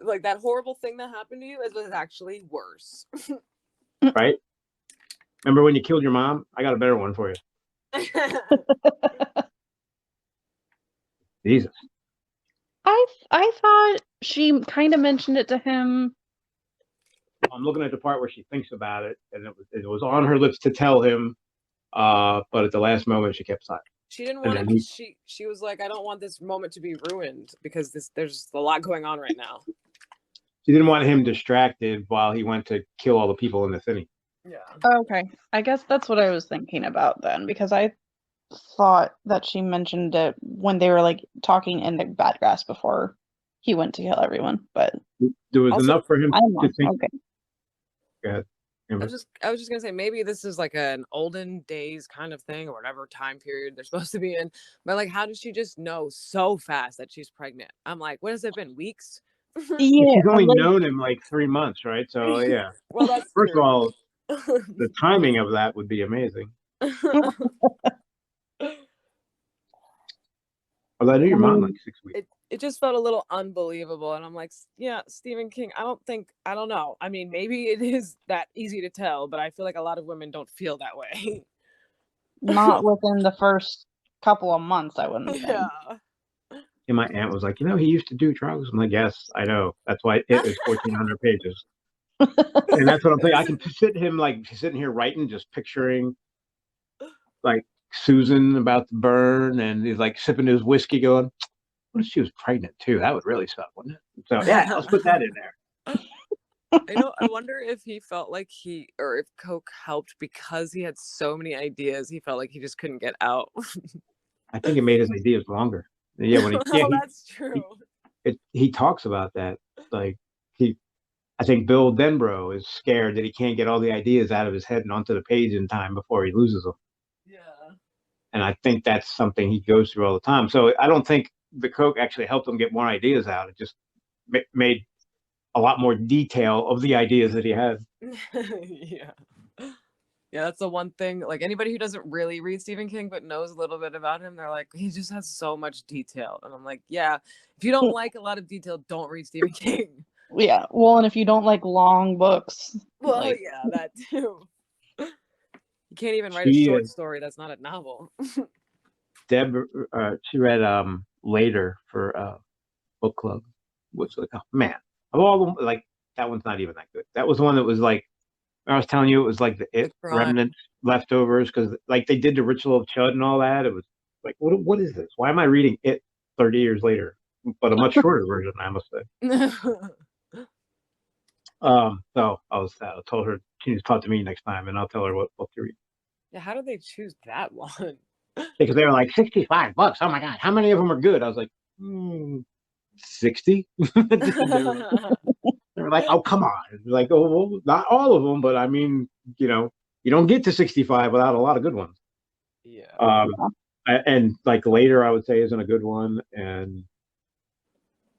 Like, that horrible thing that happened to you was actually worse. Right? Remember when you killed your mom? I got a better one for you. Jesus. I thought she kind of mentioned it to him. I'm looking at the part where she thinks about it, and it was on her lips to tell him, but at the last moment she kept silent. She didn't want to. She was like, I don't want this moment to be ruined because there's a lot going on right now. She didn't want him distracted while he went to kill all the people in the city. Yeah. Okay. I guess that's what I was thinking about then, because I thought that she mentioned it when they were like talking in the bad grass before he went to kill everyone. But there was enough for him to think. Okay. Go ahead. I was just gonna say, maybe this is like an olden days kind of thing or whatever time period they're supposed to be in. But like, how did she just know so fast that she's pregnant? I'm like, what has it been? Weeks? Yeah, she's only known him like 3 months, right? So yeah. Well, that's first true. of all, the timing of that would be amazing. Although I knew your mom like 6 weeks. It just felt a little unbelievable, and I'm like, yeah, Stephen King. I don't know. I mean, maybe it is that easy to tell, but I feel like a lot of women don't feel that way. Not within the first couple of months, I wouldn't think. Yeah. And my aunt was like, he used to do trials. I'm like, yes, I know. That's why it is 1,400 pages. And that's what I'm saying. I can sit him like sitting here writing, just picturing like Susan about to burn, and he's like sipping his whiskey, going, "What if she was pregnant too? That would really suck, wouldn't it?" So yeah, let's put that in there. I wonder if he felt like or if Coke helped because he had so many ideas. He felt like he just couldn't get out. I think it made his ideas longer. Yeah, when that's true. He talks about that. Like I think Bill Denbrough is scared that he can't get all the ideas out of his head and onto the page in time before he loses them. Yeah. And I think that's something he goes through all the time. So I don't think the Coke actually helped him get more ideas out. It just made a lot more detail of the ideas that he had. Yeah. Yeah, that's the one thing. Like, anybody who doesn't really read Stephen King but knows a little bit about him, they're like, he just has so much detail. And I'm like, yeah, if you don't like a lot of detail, don't read Stephen King. Yeah. Well, and if you don't like long books. Well, yeah, that too. You can't even write a short story that's not a novel. Deb, she read later for book club. Which, like, oh man, of all them, like, that one's not even that good. That was the one that was like, I was telling you, it was like the remnant leftovers, because like they did the Ritual of Chud and all that. It was like, what is this? Why am I reading it 30 years later? But a much shorter version, I must say. So I told her she needs to talk to me next time, and I'll tell her what book to read. Yeah, how did they choose that one? Because they were like $65. Oh my god, how many of them are good? I was like, 60. They were like, oh come on. Like, oh well, not all of them, but I mean, you don't get to 65 without a lot of good ones. Yeah. And like later, I would say isn't a good one, and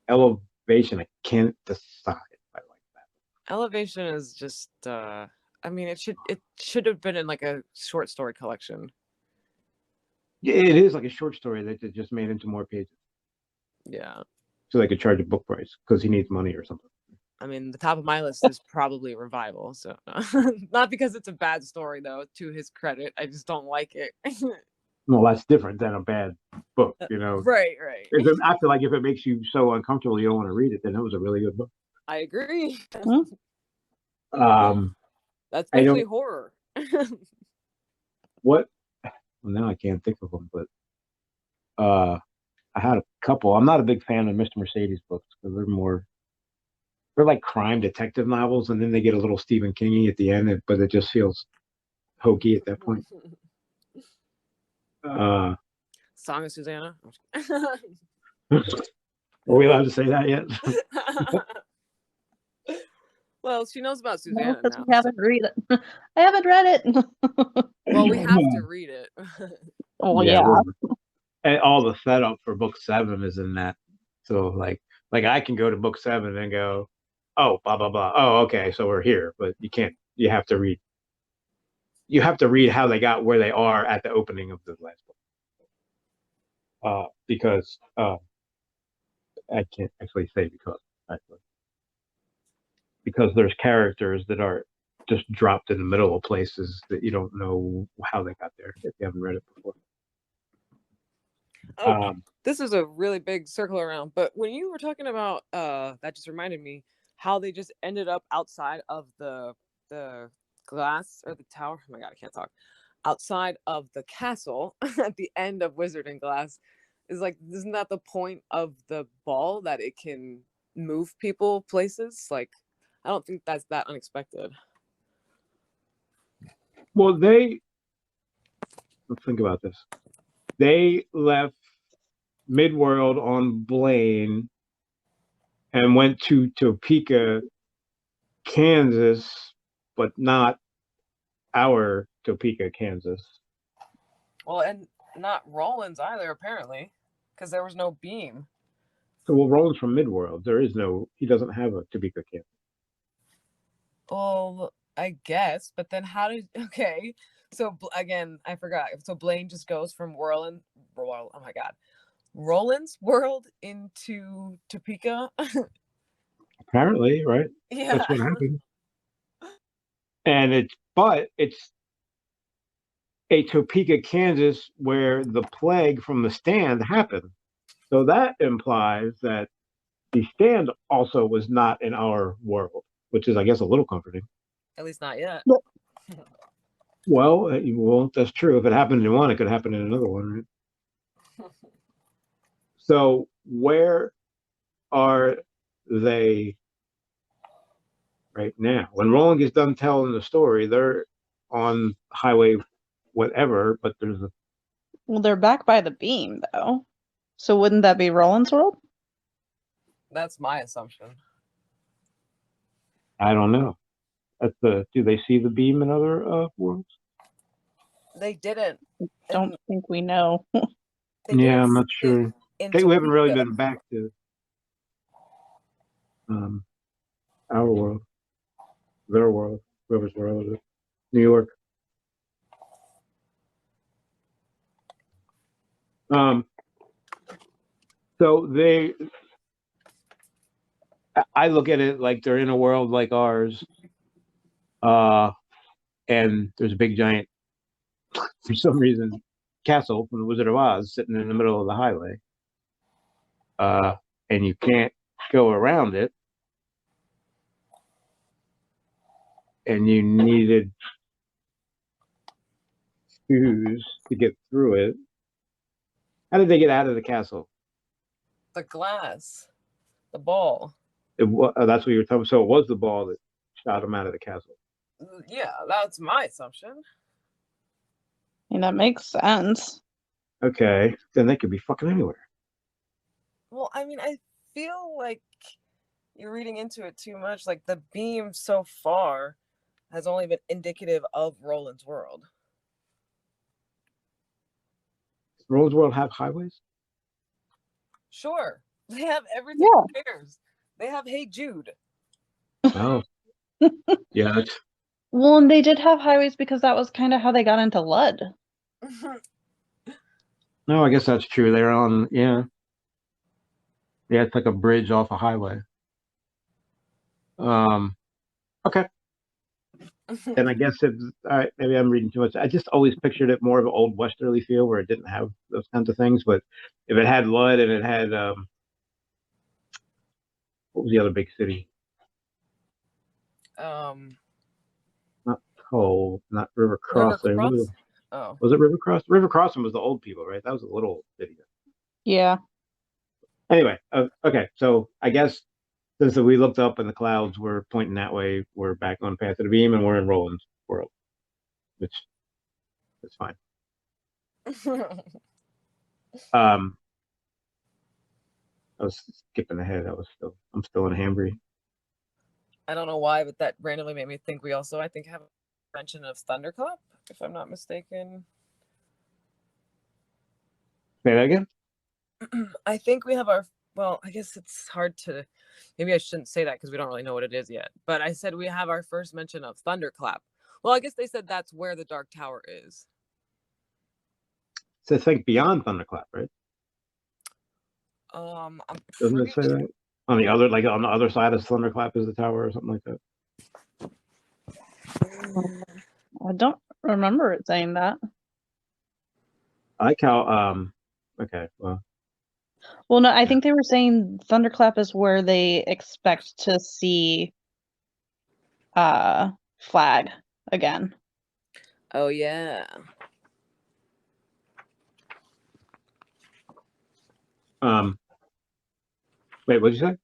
Elevation, I can't decide if I like that. Elevation is just I mean, it should have been in like a short story collection. Yeah, it is like a short story that they just made into more pages. Yeah. So they could charge a book price because he needs money or something. I mean, the top of my list is probably Revival. So not because it's a bad story, though. To his credit, I just don't like it. Well, that's different than a bad book, Right. I feel like if it makes you so uncomfortable you don't want to read it, then it was a really good book. I agree. That's basically horror. What? Well, now I can't think of them, but I had a couple. I'm not a big fan of Mr. Mercedes books because they're like crime detective novels, and then they get a little Stephen King-y at the end, but it just feels hokey at that point. Song of Susanna. Are we allowed to say that yet? Well, she knows about Susanna now. We haven't read it. I haven't read it. Well, we have to read it. Oh yeah. And all the setup for book 7 is in that. So like I can go to book 7 and go, oh, blah blah blah. Oh, okay, so we're here, but you can't. You have to read. You have to read how they got where they are at the opening of the last book. Because I can't actually say because there's characters that are just dropped in the middle of places that you don't know how they got there if you haven't read it before. This is a really big circle around, but when you were talking about that just reminded me how they just ended up outside of the glass or the tower. Oh my god, I can't talk. Outside of the castle at the end of Wizard and Glass is like, isn't that the point of the ball, that it can move people places? Like, I don't think that's that unexpected. Well, let's think about this. They left Midworld on Blaine and went to Topeka, Kansas, but not our Topeka, Kansas. Well, and not Roland's either, apparently, because there was no beam. So, well, Roland's from Midworld. He doesn't have a Topeka, Kansas. Well, I guess, but then okay. So again, I forgot. So Blaine just goes from Roland's world into Topeka. Apparently, right? Yeah. That's what happened. And it's a Topeka, Kansas, where the plague from the Stand happened. So that implies that the Stand also was not in our world, which is, I guess, a little comforting. At least not yet. Well, that's true. If it happened in one, it could happen in another one, right? So where are they right now? When Roland gets done telling the story, they're on highway whatever, but Well, they're back by the beam, though. So wouldn't that be Roland's world? That's my assumption. I don't know. Do they see the beam in other worlds? They didn't. Don't think we know. Yeah, I'm not sure. We haven't really been back to our world, their world, whoever's world is it. New York. So I look at it like they're in a world like ours, and there's a big giant, for some reason, castle from the Wizard of Oz sitting in the middle of the highway, and you can't go around it, and you needed shoes to get through it. How did they get out of the castle? The glass, the ball. That's what you were talking about. So it was the ball that shot him out of the castle. Yeah, that's my assumption. And that makes sense. Okay, then they could be fucking anywhere. Well, I mean, I feel like you're reading into it too much. Like, the beam so far has only been indicative of Roland's world. Does Roland's world have highways? Sure. They have everything. Yeah. Who cares? They have Hey Jude. Oh. Yeah. Well, and they did have highways because that was kind of how they got into Lud. No, I guess that's true. They're on, yeah. Yeah, it's like a bridge off a highway. Okay. Then I guess it's all right. Maybe I'm reading too much. I just always pictured it more of an old westerly feel where it didn't have those kinds of things. But if it had Lud and it had what was the other big city? Not Cole, not River River Crossing. Cross. Oh, Was it River Cross? River Crossing was the old people, right? That was a little city. Yeah. Anyway, okay. So I guess since we looked up and the clouds were pointing that way, we're back on Path of the Beam and we're in Roland's world, which is fine. Um, I was skipping ahead. I'm still in Hambry. I don't know why, but that randomly made me think we also, I think, have a mention of Thunderclap, if I'm not mistaken. Say that again? I think we have our, well, I guess it's hard to, maybe I shouldn't say that because we don't really know what it is yet. But I said we have our first mention of Thunderclap. Well, I guess they said that's where the Dark Tower is. So think beyond Thunderclap, right? I'm Doesn't it say that? On the other, like on the other side of Thunderclap is the tower or something like that. I don't remember it saying that. I like how okay, well. Well, no, I think they were saying Thunderclap is where they expect to see Flag again. Oh yeah. Wait, what'd you say?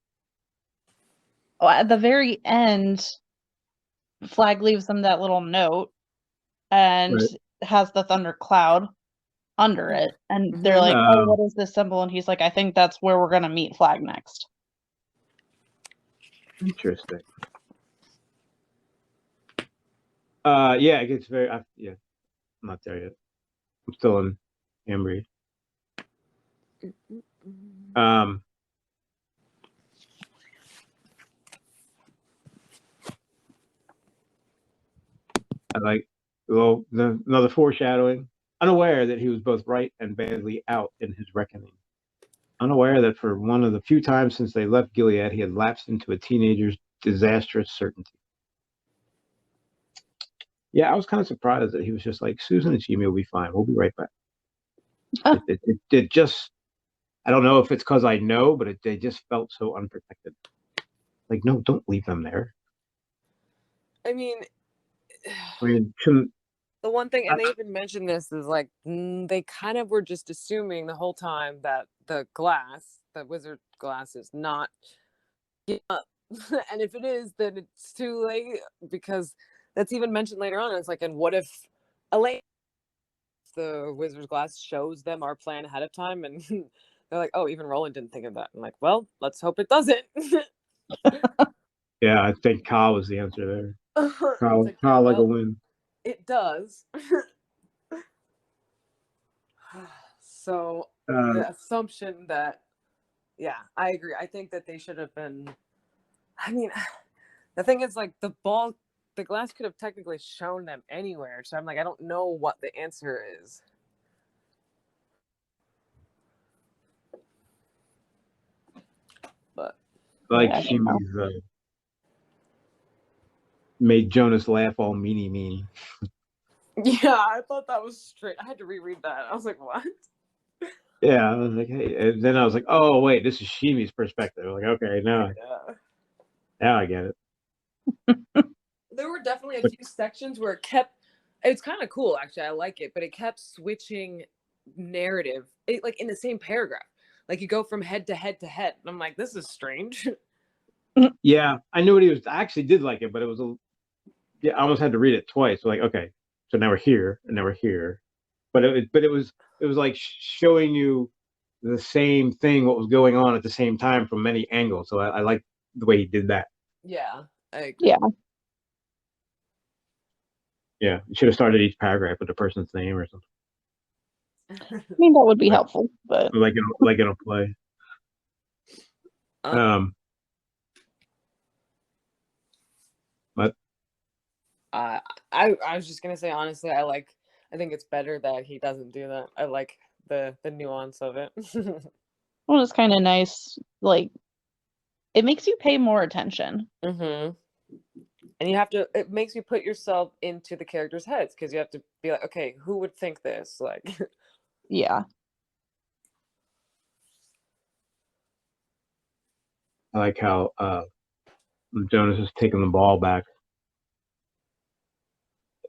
Oh, at the very end, Flag leaves them that little note and Right. has the thunder cloud under it. And they're like, oh, what is this symbol? And he's like, I think that's where we're going to meet Flag next. Interesting. Yeah, it gets very, yeah, I'm not there yet. I'm still in Hambry. I like, well, another foreshadowing. Unaware that he was both right and badly out in his reckoning. Unaware that for one of the few times since they left Gilead, he had lapsed into a teenager's disastrous certainty. Yeah, I was kind of surprised that he was just like, Susan and Jimmy will be fine. We'll be right back. It just, I don't know if it's because I know, but they just felt so unprotected. Like, no, don't leave them there. I mean, shouldn't. The one thing, and they even mentioned this, is like they kind of were just assuming the whole time that the wizard glass is not up. And if it is, then it's too late, because that's even mentioned later on. It's like, and what if Elaine, the wizard's glass, shows them our plan ahead of time, and they're like, oh, even Roland didn't think of that. I'm like, well, let's hope it doesn't. Yeah, I think Kyle was the answer there. Kyle like a win. It does. So the assumption that, yeah, I agree. I think that they should have been, I mean, the thing is, like, the glass could have technically shown them anywhere. So I'm like, I don't know what the answer is. But like, she made Jonas laugh all meanie. Yeah, I thought that was straight. I had to reread that. I was like, what? Yeah, I was like, hey. And then I was like, oh, wait, this is Shimi's perspective. Like, okay, now I get it. There were definitely a few sections where it's kind of cool, actually. I like it, but it kept switching narrative, like in the same paragraph. Like, you go from head to head to head. And I'm like, this is strange. Yeah, I knew what he was. I actually did like it, but it was I almost had to read it twice. So like, okay, so now we're here and now we're here, but it was like showing you the same thing, what was going on at the same time from many angles. So I like the way he did that. Yeah, I agree. Yeah, you should have started each paragraph with the person's name or something. I mean, that would be helpful, but like in a play. But I was just gonna say, honestly, I think it's better that he doesn't do that. I like the nuance of it. Well, it's kind of nice, like, it makes you pay more attention. Mm-hmm. And you have to, it makes you put yourself into the characters' heads because you have to be like, okay, who would think this? Like, Yeah. I like how Jonas is taking the ball back.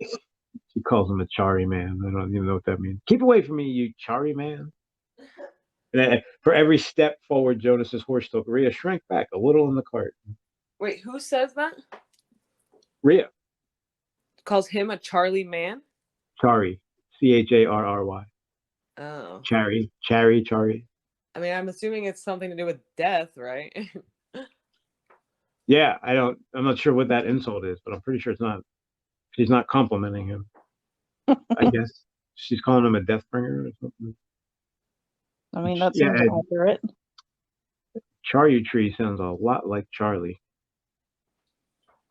She calls him a Chari man. I don't even know what that means. Keep away from me, you Chari man. And then for every step forward Jonas's horse took, Rhea shrank back a little in the cart. wait, who says that? Rhea. Calls him a Charlie man? Chari. Charry. Oh. Chari. I mean, I'm assuming it's something to do with death, right? Yeah, I'm not sure what that insult is, but I'm pretty sure it's not. She's not complimenting him. I guess she's calling him a death bringer or something. I mean, that seems accurate. Charyu Tree sounds a lot like Charlie.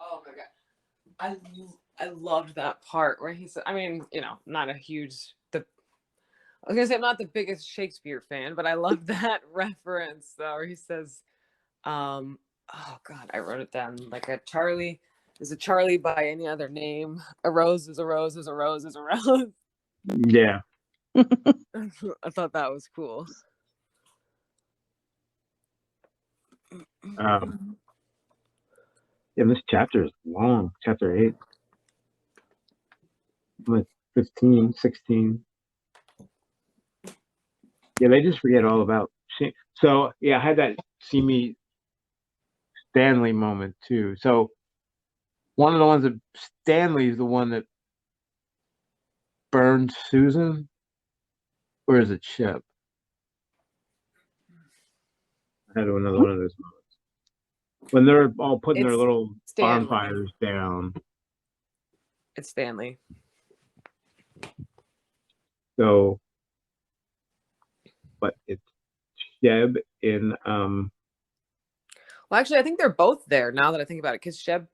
Oh my god. I loved that part where he said, I mean, not a huge I was gonna say I'm not the biggest Shakespeare fan, but I love that reference though, where he says, oh god, I wrote it down. Like a Charlie is a Charlie by any other name. A rose is a rose is a rose is a rose. Yeah. I thought that was cool. Yeah, this chapter is long. Chapter 8. Like 15, 16. Yeah, they just forget all about shit. So, yeah, I had that see me Stanley moment, too. So, one of the ones that Stanley is the one that burned Susan? Or is it Shep? I had another one of those moments. When they're all putting their little bonfires down. It's Stanley. So, but it's Sheb in Well, actually, I think they're both there now that I think about it, because Sheb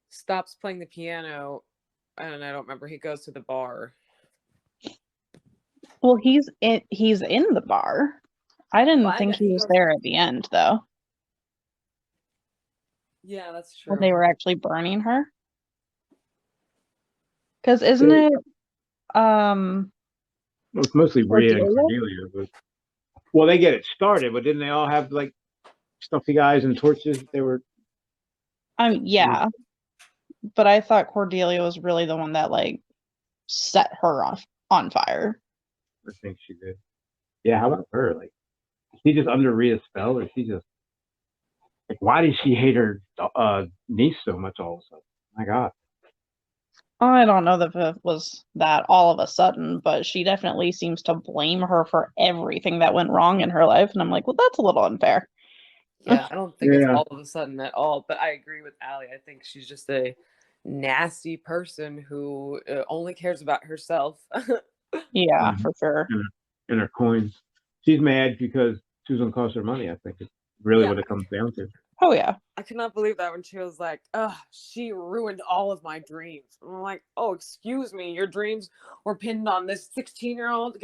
stops playing the piano, and I don't remember. He goes to the bar. Well, he's in the bar. I didn't think he was there at the end, though. Yeah, that's true. When they were actually burning her. Because isn't it well, it's mostly Rhea and Cordelia, but well, they get it started, but didn't they all have like stuffy guys and torches? They were yeah. But I thought Cordelia was really the one that like set her off on fire. I think she did. Yeah, how about her? Like, is she just under Rhea's spell, or is she just like, why did she hate her niece so much all of a sudden? My God. I don't know if it was that all of a sudden, but she definitely seems to blame her for everything that went wrong in her life. And I'm like, well, that's a little unfair. Yeah, I don't think it's all of a sudden at all. But I agree with Allie. I think she's just a nasty person who only cares about herself. Yeah, for sure. And her coins. She's mad because Susan cost her money, I think. It's really what it comes down to. Oh, yeah. I could not believe that when she was like, she ruined all of my dreams. And I'm like, oh, excuse me. Your dreams were pinned on this 16-year-old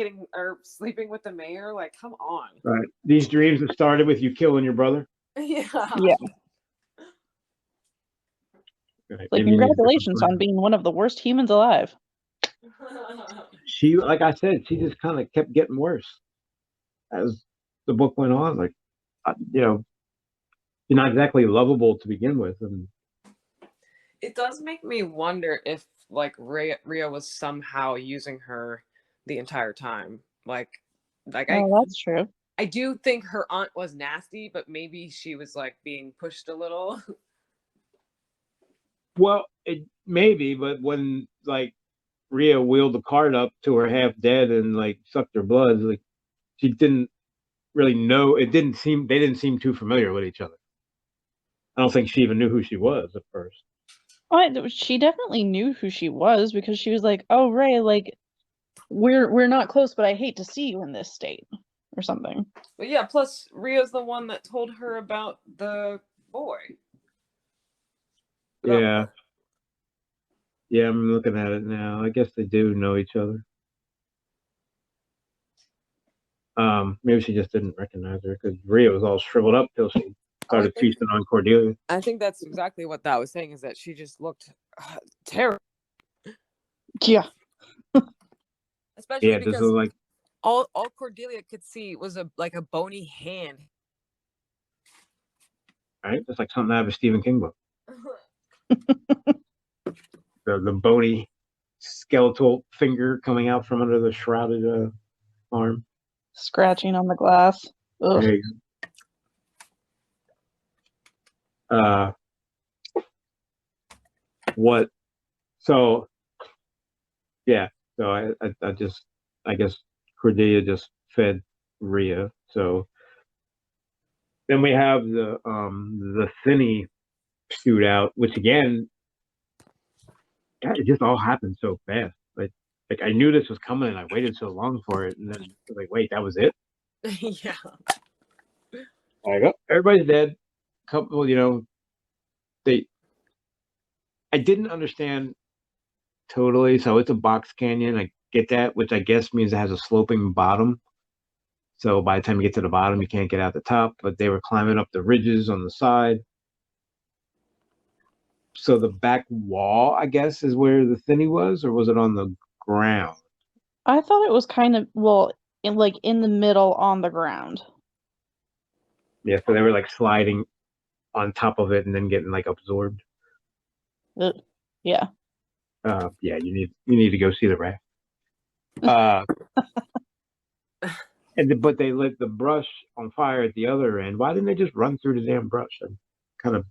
sleeping with the mayor? Like, come on. Right. These dreams have started with you killing your brother? Yeah. Like, congratulations on being one of the worst humans alive. She, like I said, she just kind of kept getting worse as the book went on. Like, you're not exactly lovable to begin with. And it does make me wonder if, like, Rhea was somehow using her the entire time. That's true. I do think her aunt was nasty, but maybe she was, like, being pushed a little. Well, it maybe, but when, like, Rhea wheeled the cart up to her half dead and, like, sucked her blood, like, she didn't really know. They didn't seem too familiar with each other. I don't think she even knew who she was at first. She definitely knew who she was because she was like, "Oh, Ray, like we're not close, but I hate to see you in this state," or something. But yeah, plus Rhea's the one that told her about the boy. Yeah. Yeah, I'm looking at it now. I guess they do know each other. Maybe she just didn't recognize her because Rhea was all shriveled up till she Oh, started feasting on Cordelia. I think that's exactly what that was saying, is that she just looked terrible. Yeah. Especially Yeah, this because was like all Cordelia could see was a bony hand. right, it's like something out of a Stephen King book. The bony skeletal finger coming out from under the shrouded arm. Scratching on the glass. Ugh. There you go. What? So, yeah. So I guess Cordelia just fed Rhea. So then we have the Thinny shootout, which again, God, it just all happened so fast. Like I knew this was coming, and I waited so long for it, and then like, wait, that was it. Yeah. I go, everybody's dead. Couple, they. I didn't understand totally. So it's a box canyon. I get that, which I guess means it has a sloping bottom. So by the time you get to the bottom, you can't get out the top. But they were climbing up the ridges on the side. So the back wall, I guess, is where the Thinny was, or was it on the ground? I thought it was kind of, well, in the middle on the ground. Yeah, so they were like sliding on top of it and then getting like absorbed. Yeah. Yeah, you need to go see the raft. But they lit the brush on fire at the other end. Why didn't they just run through the damn brush? I kind of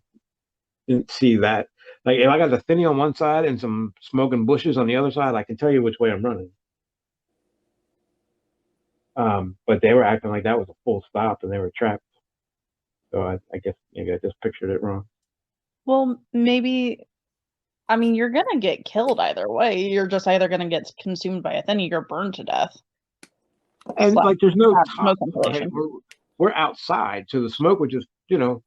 didn't see that. Like if I got the Thinny on one side and some smoking bushes on the other side, I can tell you which way I'm running. But they were acting like that was a full stop and they were trapped. So I guess maybe I just pictured it wrong. Well, maybe, I mean, you're gonna get killed either way. You're just either gonna get consumed by a Thinny or burned to death. And like there's no top, smoke inhalation. we're outside, so the smoke would just, Yeah,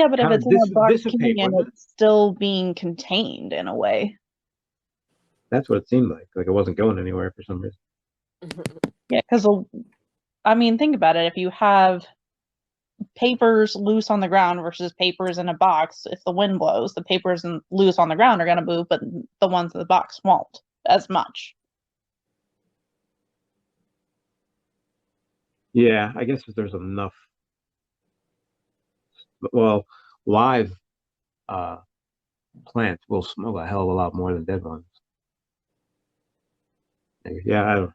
but if kinda it's in a box dissipate, canyon, wouldn't it? it's still being contained in a way. That's what it seemed like. Like it wasn't going anywhere for some reason. Yeah, because, I mean, think about it. If you have papers loose on the ground versus papers in a box, if the wind blows, the papers loose on the ground are going to move, but the ones in the box won't as much. Yeah, I guess if there's enough, well, live plants will smell a hell of a lot more than dead ones. Yeah, I don't.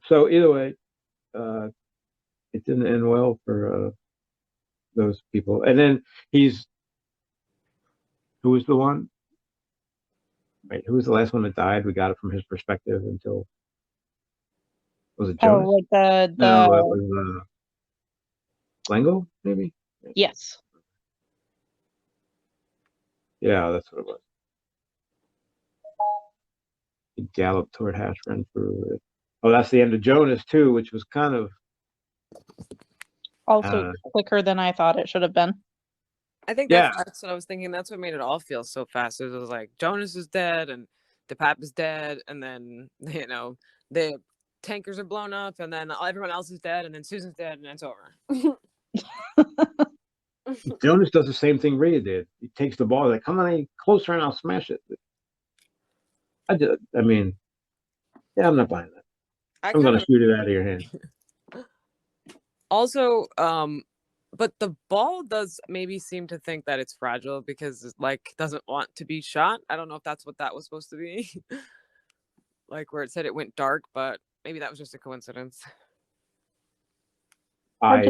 So either way, it didn't end well for those people. And then who was the one? Right, who was the last one that died? We got it from his perspective until was it Jonas? Oh, like No, it was Lango, maybe. Yes. Yeah, that's what it was. He galloped toward Hashran through it. Oh, that's the end of Jonas too, which was kind of Also quicker than I thought it should have been. I think that's what I was thinking. That's what made it all feel so fast. It was like Jonas is dead and the Pap is dead, and then the tankers are blown up, and then everyone else is dead, and then Susan's dead, and it's over. Jonas does the same thing Rhea did. He takes the ball, like, come on, any closer and I'll smash it. I mean, yeah, I'm not buying that. I'm gonna shoot it out of your hand. Also, but the ball does maybe seem to think that it's fragile because it doesn't want to be shot. I don't know if that's what that was supposed to be. Like where it said it went dark, but maybe that was just a coincidence. I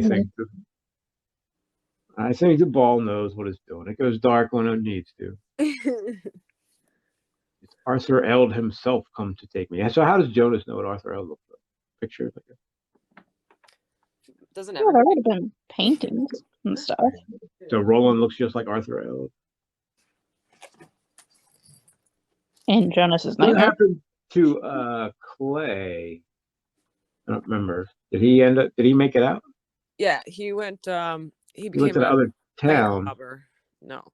think the ball knows what it's doing. It goes dark when it needs to. It's Arthur Eld himself come to take me. So how does Jonas know what Arthur Eld looks like? Pictures, I guess. Doesn't there would have been paintings and stuff. So Roland looks just like Arthur Eld. And Jonas's What nightmare. happened to Clay? I don't remember. Did he make it out? Yeah, he went he went to the other town. No.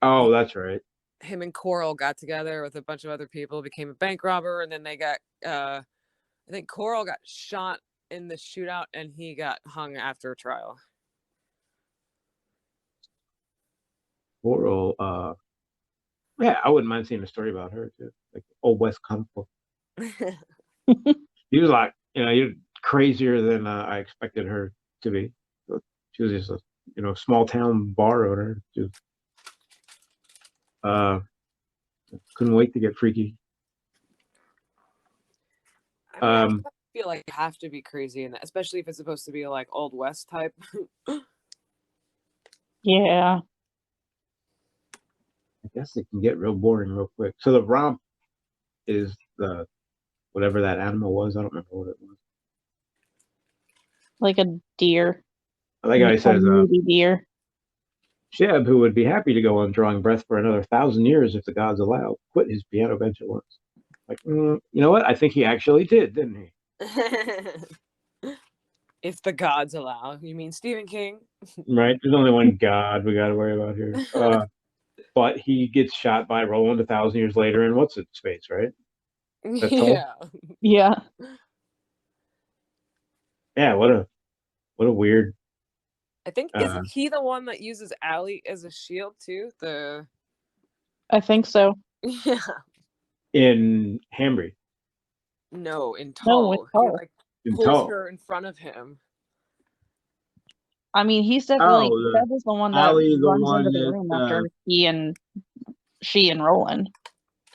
Oh, that's right. Him and Coral got together with a bunch of other people, became a bank robber, and then they got I think Coral got shot in the shootout, and he got hung after trial. Laurel, yeah, I wouldn't mind seeing a story about her too, like old West Kung Fu. He was like, you're crazier than I expected her to be. She was just a small town bar owner. Just couldn't wait to get freaky. I feel like you have to be crazy in that, especially if it's supposed to be like Old West type. Yeah. I guess it can get real boring real quick. So the romp is the whatever that animal was. I don't remember what it was. Like a deer. That guy says, moody deer. Sheb, who would be happy to go on drawing breath for another 1,000 years if the gods allow, quit his piano bench at once. Like, you know what? I think he actually did, didn't he? If the gods allow. You mean Stephen King? Right? There's only one god we got to worry about here. But he gets shot by Roland 1,000 years later in what's its space, right? That's yeah. all? Yeah. Yeah, what a weird. I think isn't he the one that uses Allie as a shield too? I think so. Yeah. In Hambry. No, in Tall. No, in Tall. He like pulls her in front of him. I mean, he's definitely that was the one that Allie, runs into the room after she and Roland.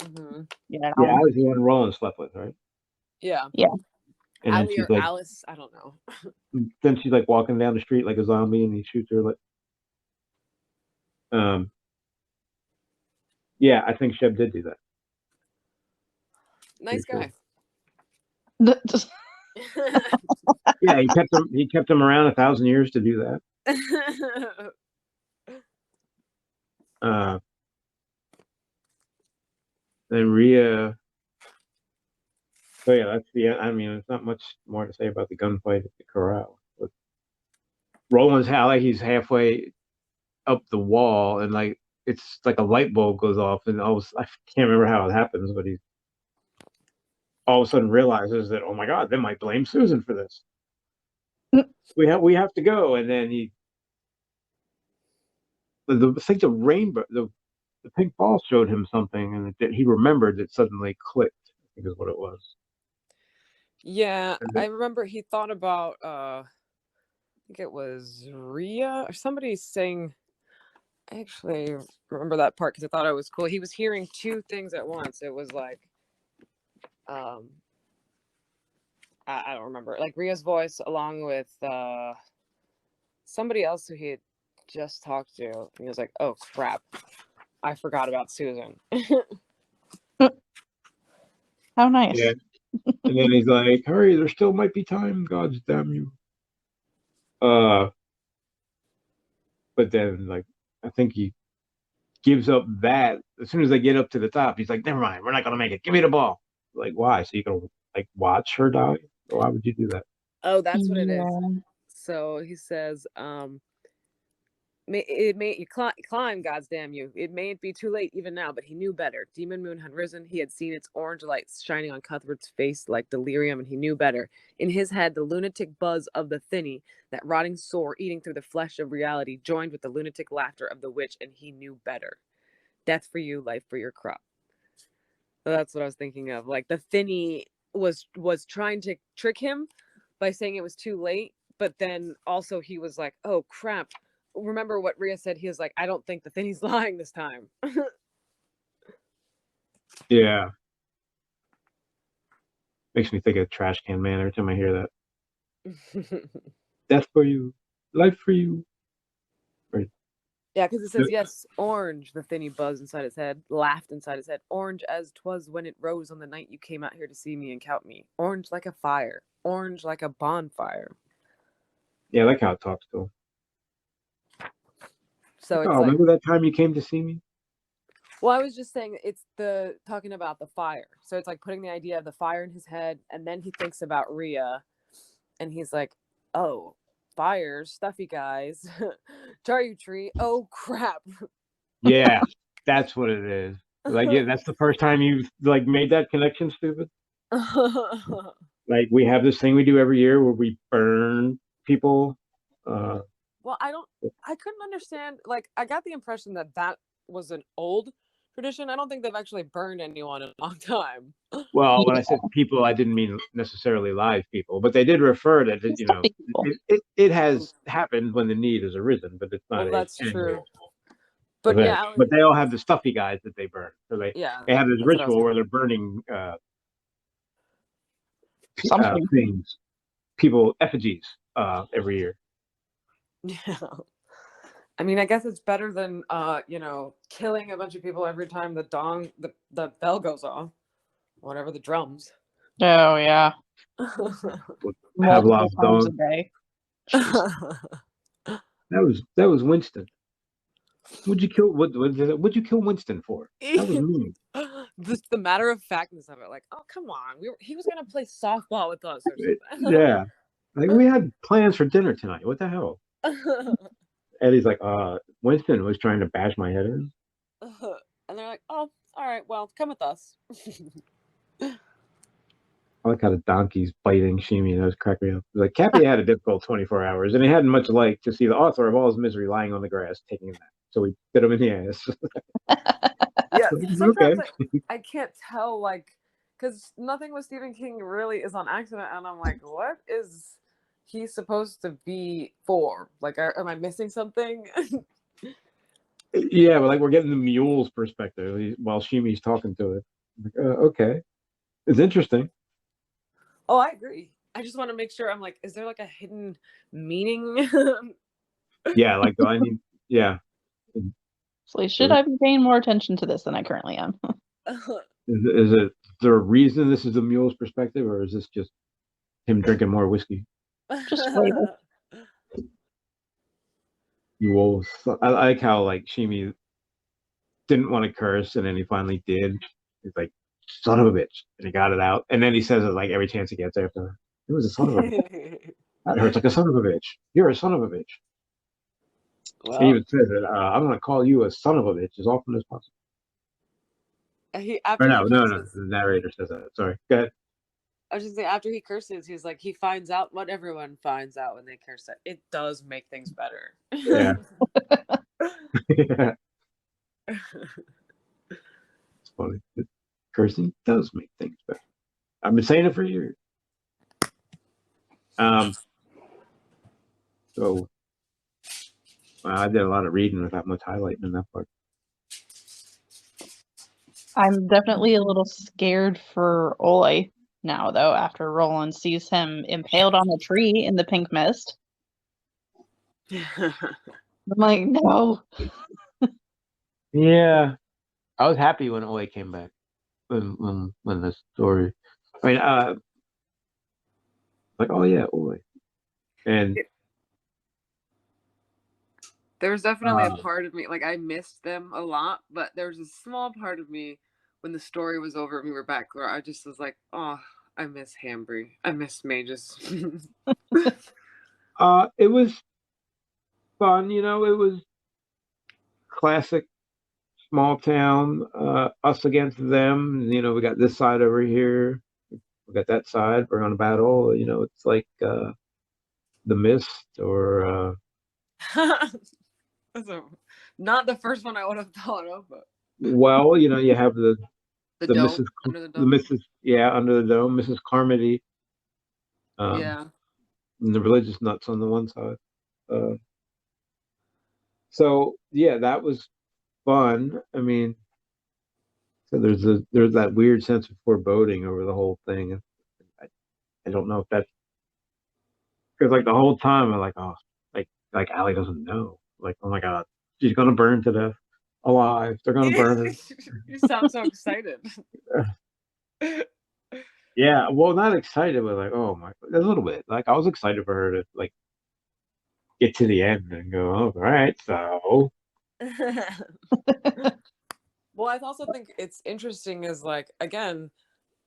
Mm-hmm. Yeah, Allie's the one Roland slept with, right? Yeah. Yeah. And Allie then she's or like, Alice, I don't know. Then she's like walking down the street like a zombie, and he shoots her. Like, yeah, I think Sheb did do that. Nice guy. Yeah, he kept him around 1,000 years to do that. Then Rhea. So yeah, that's the. I mean, there's not much more to say about the gunfight at the corral. But Roland's like he's halfway up the wall, and like it's like a light bulb goes off, and I can't remember how it happens, but he all of a sudden realizes that, oh my God, they might blame Susan for this. We have to go, and then the thing, the rainbow, the pink ball showed him something, and that he remembered it suddenly clicked. I think is what it was. Yeah, I remember he thought about I think it was Rhea or somebody saying. I actually remember that part because I thought it was cool. He was hearing two things at once. It was like, I don't remember, like Rhea's voice along with somebody else who he had just talked to. And he was like, "Oh crap, I forgot about Susan." How nice. Yeah. And then he's like, "Hurry, there still might be time. Gods damn you." But then like I think he gives up that as soon as they get up to the top. He's like, "Never mind, we're not gonna make it. Give me the ball." Like, why? So you can like watch her die? Or why would you do that? Oh, that's what it is. So he says, it may you climb, gods damn you. It mayn't be too late even now, but he knew better. Demon moon had risen. He had seen its orange lights shining on Cuthbert's face like delirium, and he knew better. In his head, the lunatic buzz of the thinny, that rotting sore eating through the flesh of reality, joined with the lunatic laughter of the witch, and he knew better. Death for you, life for your crop. So that's what I was thinking of. Like the thinny was trying to trick him by saying it was too late, but then also he was like, "Oh crap." Remember what Rhea said? He was like, "I don't think the thinny's lying this time." Yeah. Makes me think of Trash Can Man every time I hear that. Death for you, life for you. Right. Yeah, because it says, yes, orange, the thinny buzzed inside his head, laughed inside his head. Orange as 'twas when it rose on the night you came out here to see me and count me. Orange like a fire. Orange like a bonfire. Yeah, I like how it talks to him. So it's remember that time you came to see me? Well, I was just saying it's talking about the fire. So it's like putting the idea of the fire in his head, and then he thinks about Rhea, and he's like, "Oh, fires, stuffy guys, Charu tree. Oh crap!" Yeah, that's what it is. Like, yeah, that's the first time you've like made that connection. Stupid. Like we have this thing we do every year where we burn people. Uh, Well, I couldn't understand. Like, I got the impression that that was an old tradition. I don't think they've actually burned anyone in a long time. well, when Yeah, I said people, I didn't mean necessarily live people, but they did refer to it. it's stuffy people. It has happened when the need has arisen, but it's not Well, a that's true. annual But event. yeah, But they all have the stuffy guys that they burn. So yeah, they have this that's what I was ritual where gonna. they're burning Something. things, people effigies every year. Yeah. I mean, I guess it's better than killing a bunch of people every time the bell goes off, whatever the drums. Oh yeah, multiple Pavlov's times a dog. day. Jeez. That was Winston. Would you kill what'd you kill Winston for? That was mean. The matter of factness of it, like, oh come on, he was gonna play softball with us or something. Yeah. Like we had plans for dinner tonight. What the hell? Eddie's like, Winston was trying to bash my head in. And they're like, oh, all right, well, come with us. I like how the donkey's biting Shimi. That was cracking me up. Like Cappy had a difficult 24 hours, and he hadn't much like to see the author of all his misery lying on the grass taking a nap. So we bit him in the ass. Yeah, Okay. sometimes I can't tell, like, because nothing with Stephen King really is on accident, and I'm like, what is he supposed to be for? Like, am I missing something? Yeah, but like we're getting the mule's perspective while Shimi's talking to it. Like, okay, it's interesting. Oh, I agree. I just want to make sure. I'm like, is there like a hidden meaning? Yeah, like do I need? Yeah, So should I be paying more attention to this than I currently am? is there a reason this is the mule's perspective, or is this just him drinking more whiskey? Just flavor. Wolves. I like how like Shimi didn't want to curse, and then he finally did. He's like, "Son of a bitch," and he got it out. And then he says it like every chance he gets after. It was a son of a bitch. That hurts like a son of a bitch. You're a son of a bitch. Well, He even says it. I'm gonna call you a son of a bitch as often as possible. Or after he no. curses, The narrator says that. Sorry. Go ahead. I was just saying, after he curses, he's like, he finds out what everyone finds out when they curse. It does make things better. Yeah. Yeah. It's funny. Cursing does make things better. I've been saying it for years. So I did a lot of reading without much highlighting in that part. I'm definitely a little scared for Ole now, though, after Roland sees him impaled on a tree in the pink mist. I'm like, no. Yeah. I was happy when Ole came back. When the story, I mean, like, oh yeah, Ole. And there was definitely a part of me, like, I missed them a lot, but there was a small part of me when the story was over and we were back where I just was like, oh, I miss Hambry. I miss Mages. it was fun, you know, it was classic small town, us against them. You know, we got this side over here, we got that side, we're on a battle, you know, it's like the Mist or not the first one I would have thought of, but well, you know, you have the dome, Mrs. under the the dome. Mrs. Yeah, under the dome, Mrs. Carmody. Yeah. And the religious nuts on the one side. So yeah, that was fun. I mean, so there's that weird sense of foreboding over the whole thing. I don't know if that's because like the whole time I'm like, oh, like Allie doesn't know. Like, oh my god, she's gonna burn to death alive. They're gonna burn her. You sound so excited. Yeah, well, not excited, but like, oh my, a little bit. Like, I was excited for her to like get to the end and go, oh, all right, so. Well, I also think it's interesting is like, again,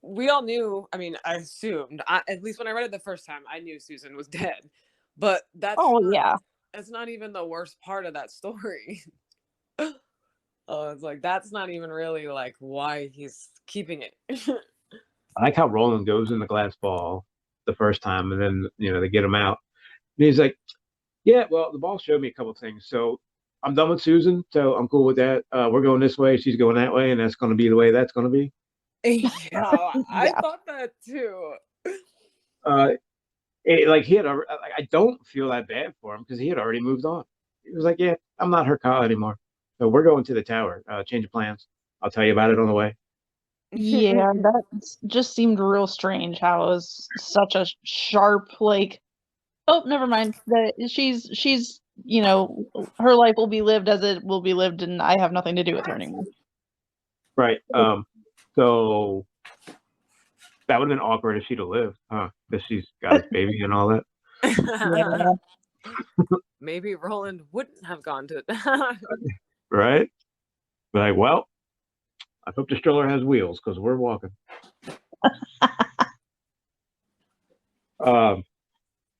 we all knew, I mean, I assumed, at least when I read it the first time, I knew Susan was dead. But that's that's not even the worst part of that story. It's like, that's not even really like why he's keeping it. I like how Roland goes in the glass ball the first time, and then they get him out, and he's like, "Yeah, well, the ball showed me a couple things, so I'm done with Susan, so I'm cool with that. We're going this way, she's going that way, and that's going to be the way that's going to be." Yeah, I Yeah. thought that too. Like he had, I don't feel that bad for him because he had already moved on. He was like, "Yeah, I'm not her Kyle anymore, so we're going to the tower. Change of plans. I'll tell you about it on the way." Yeah, that just seemed real strange how it was such a sharp, like, oh, never mind. That she's, her life will be lived as it will be lived, and I have nothing to do with her anymore. Right. So that would have been awkward if she'd have lived, huh? Because she's got his baby and all that. Yeah. Maybe Roland wouldn't have gone to Right? Like, well, I hope the stroller has wheels because we're walking. Yeah,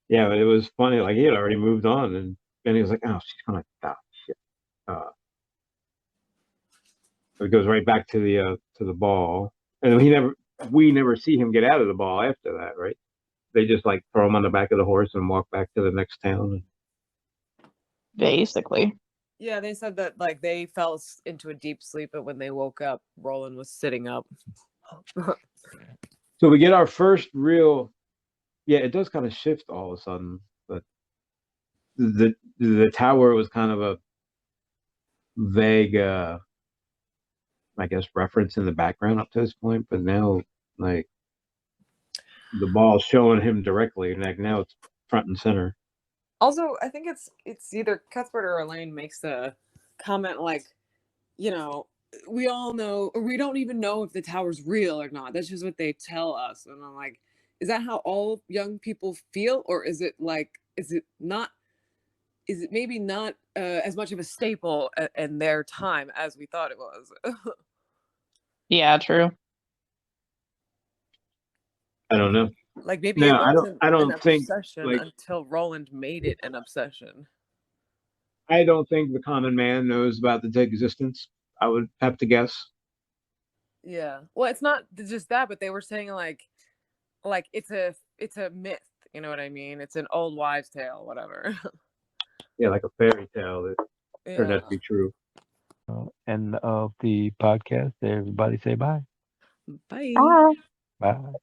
but it was funny. Like he had already moved on, and then he was like, "Oh, she's gonna die." Shit. So it goes right back to the ball, and we never see him get out of the ball after that, right? They just like throw him on the back of the horse and walk back to the next town. Basically. Yeah, they said that like they fell into a deep sleep, but when they woke up, Roland was sitting up. So we get our first real. Yeah, it does kind of shift all of a sudden, but the tower was kind of a vague, I guess, reference in the background up to this point, but now like the ball's showing him directly, and like now it's front and center. Also, I think it's either Cuthbert or Elaine makes the comment like, we all know, or we don't even know if the tower's real or not. That's just what they tell us. And I'm like, is that how all young people feel, or is it maybe not as much of a staple in their time as we thought it was? Yeah, true. I don't know. Like maybe No, it wasn't I don't an think obsession like until Roland made it an obsession. I don't think the common man knows about its existence. I would have to guess. Yeah. Well, it's not just that, but they were saying like it's a myth. You know what I mean? It's an old wives' tale, whatever. Yeah, like a fairy tale that turned out to be true. End of the podcast. Everybody say bye. Bye. Bye. Bye.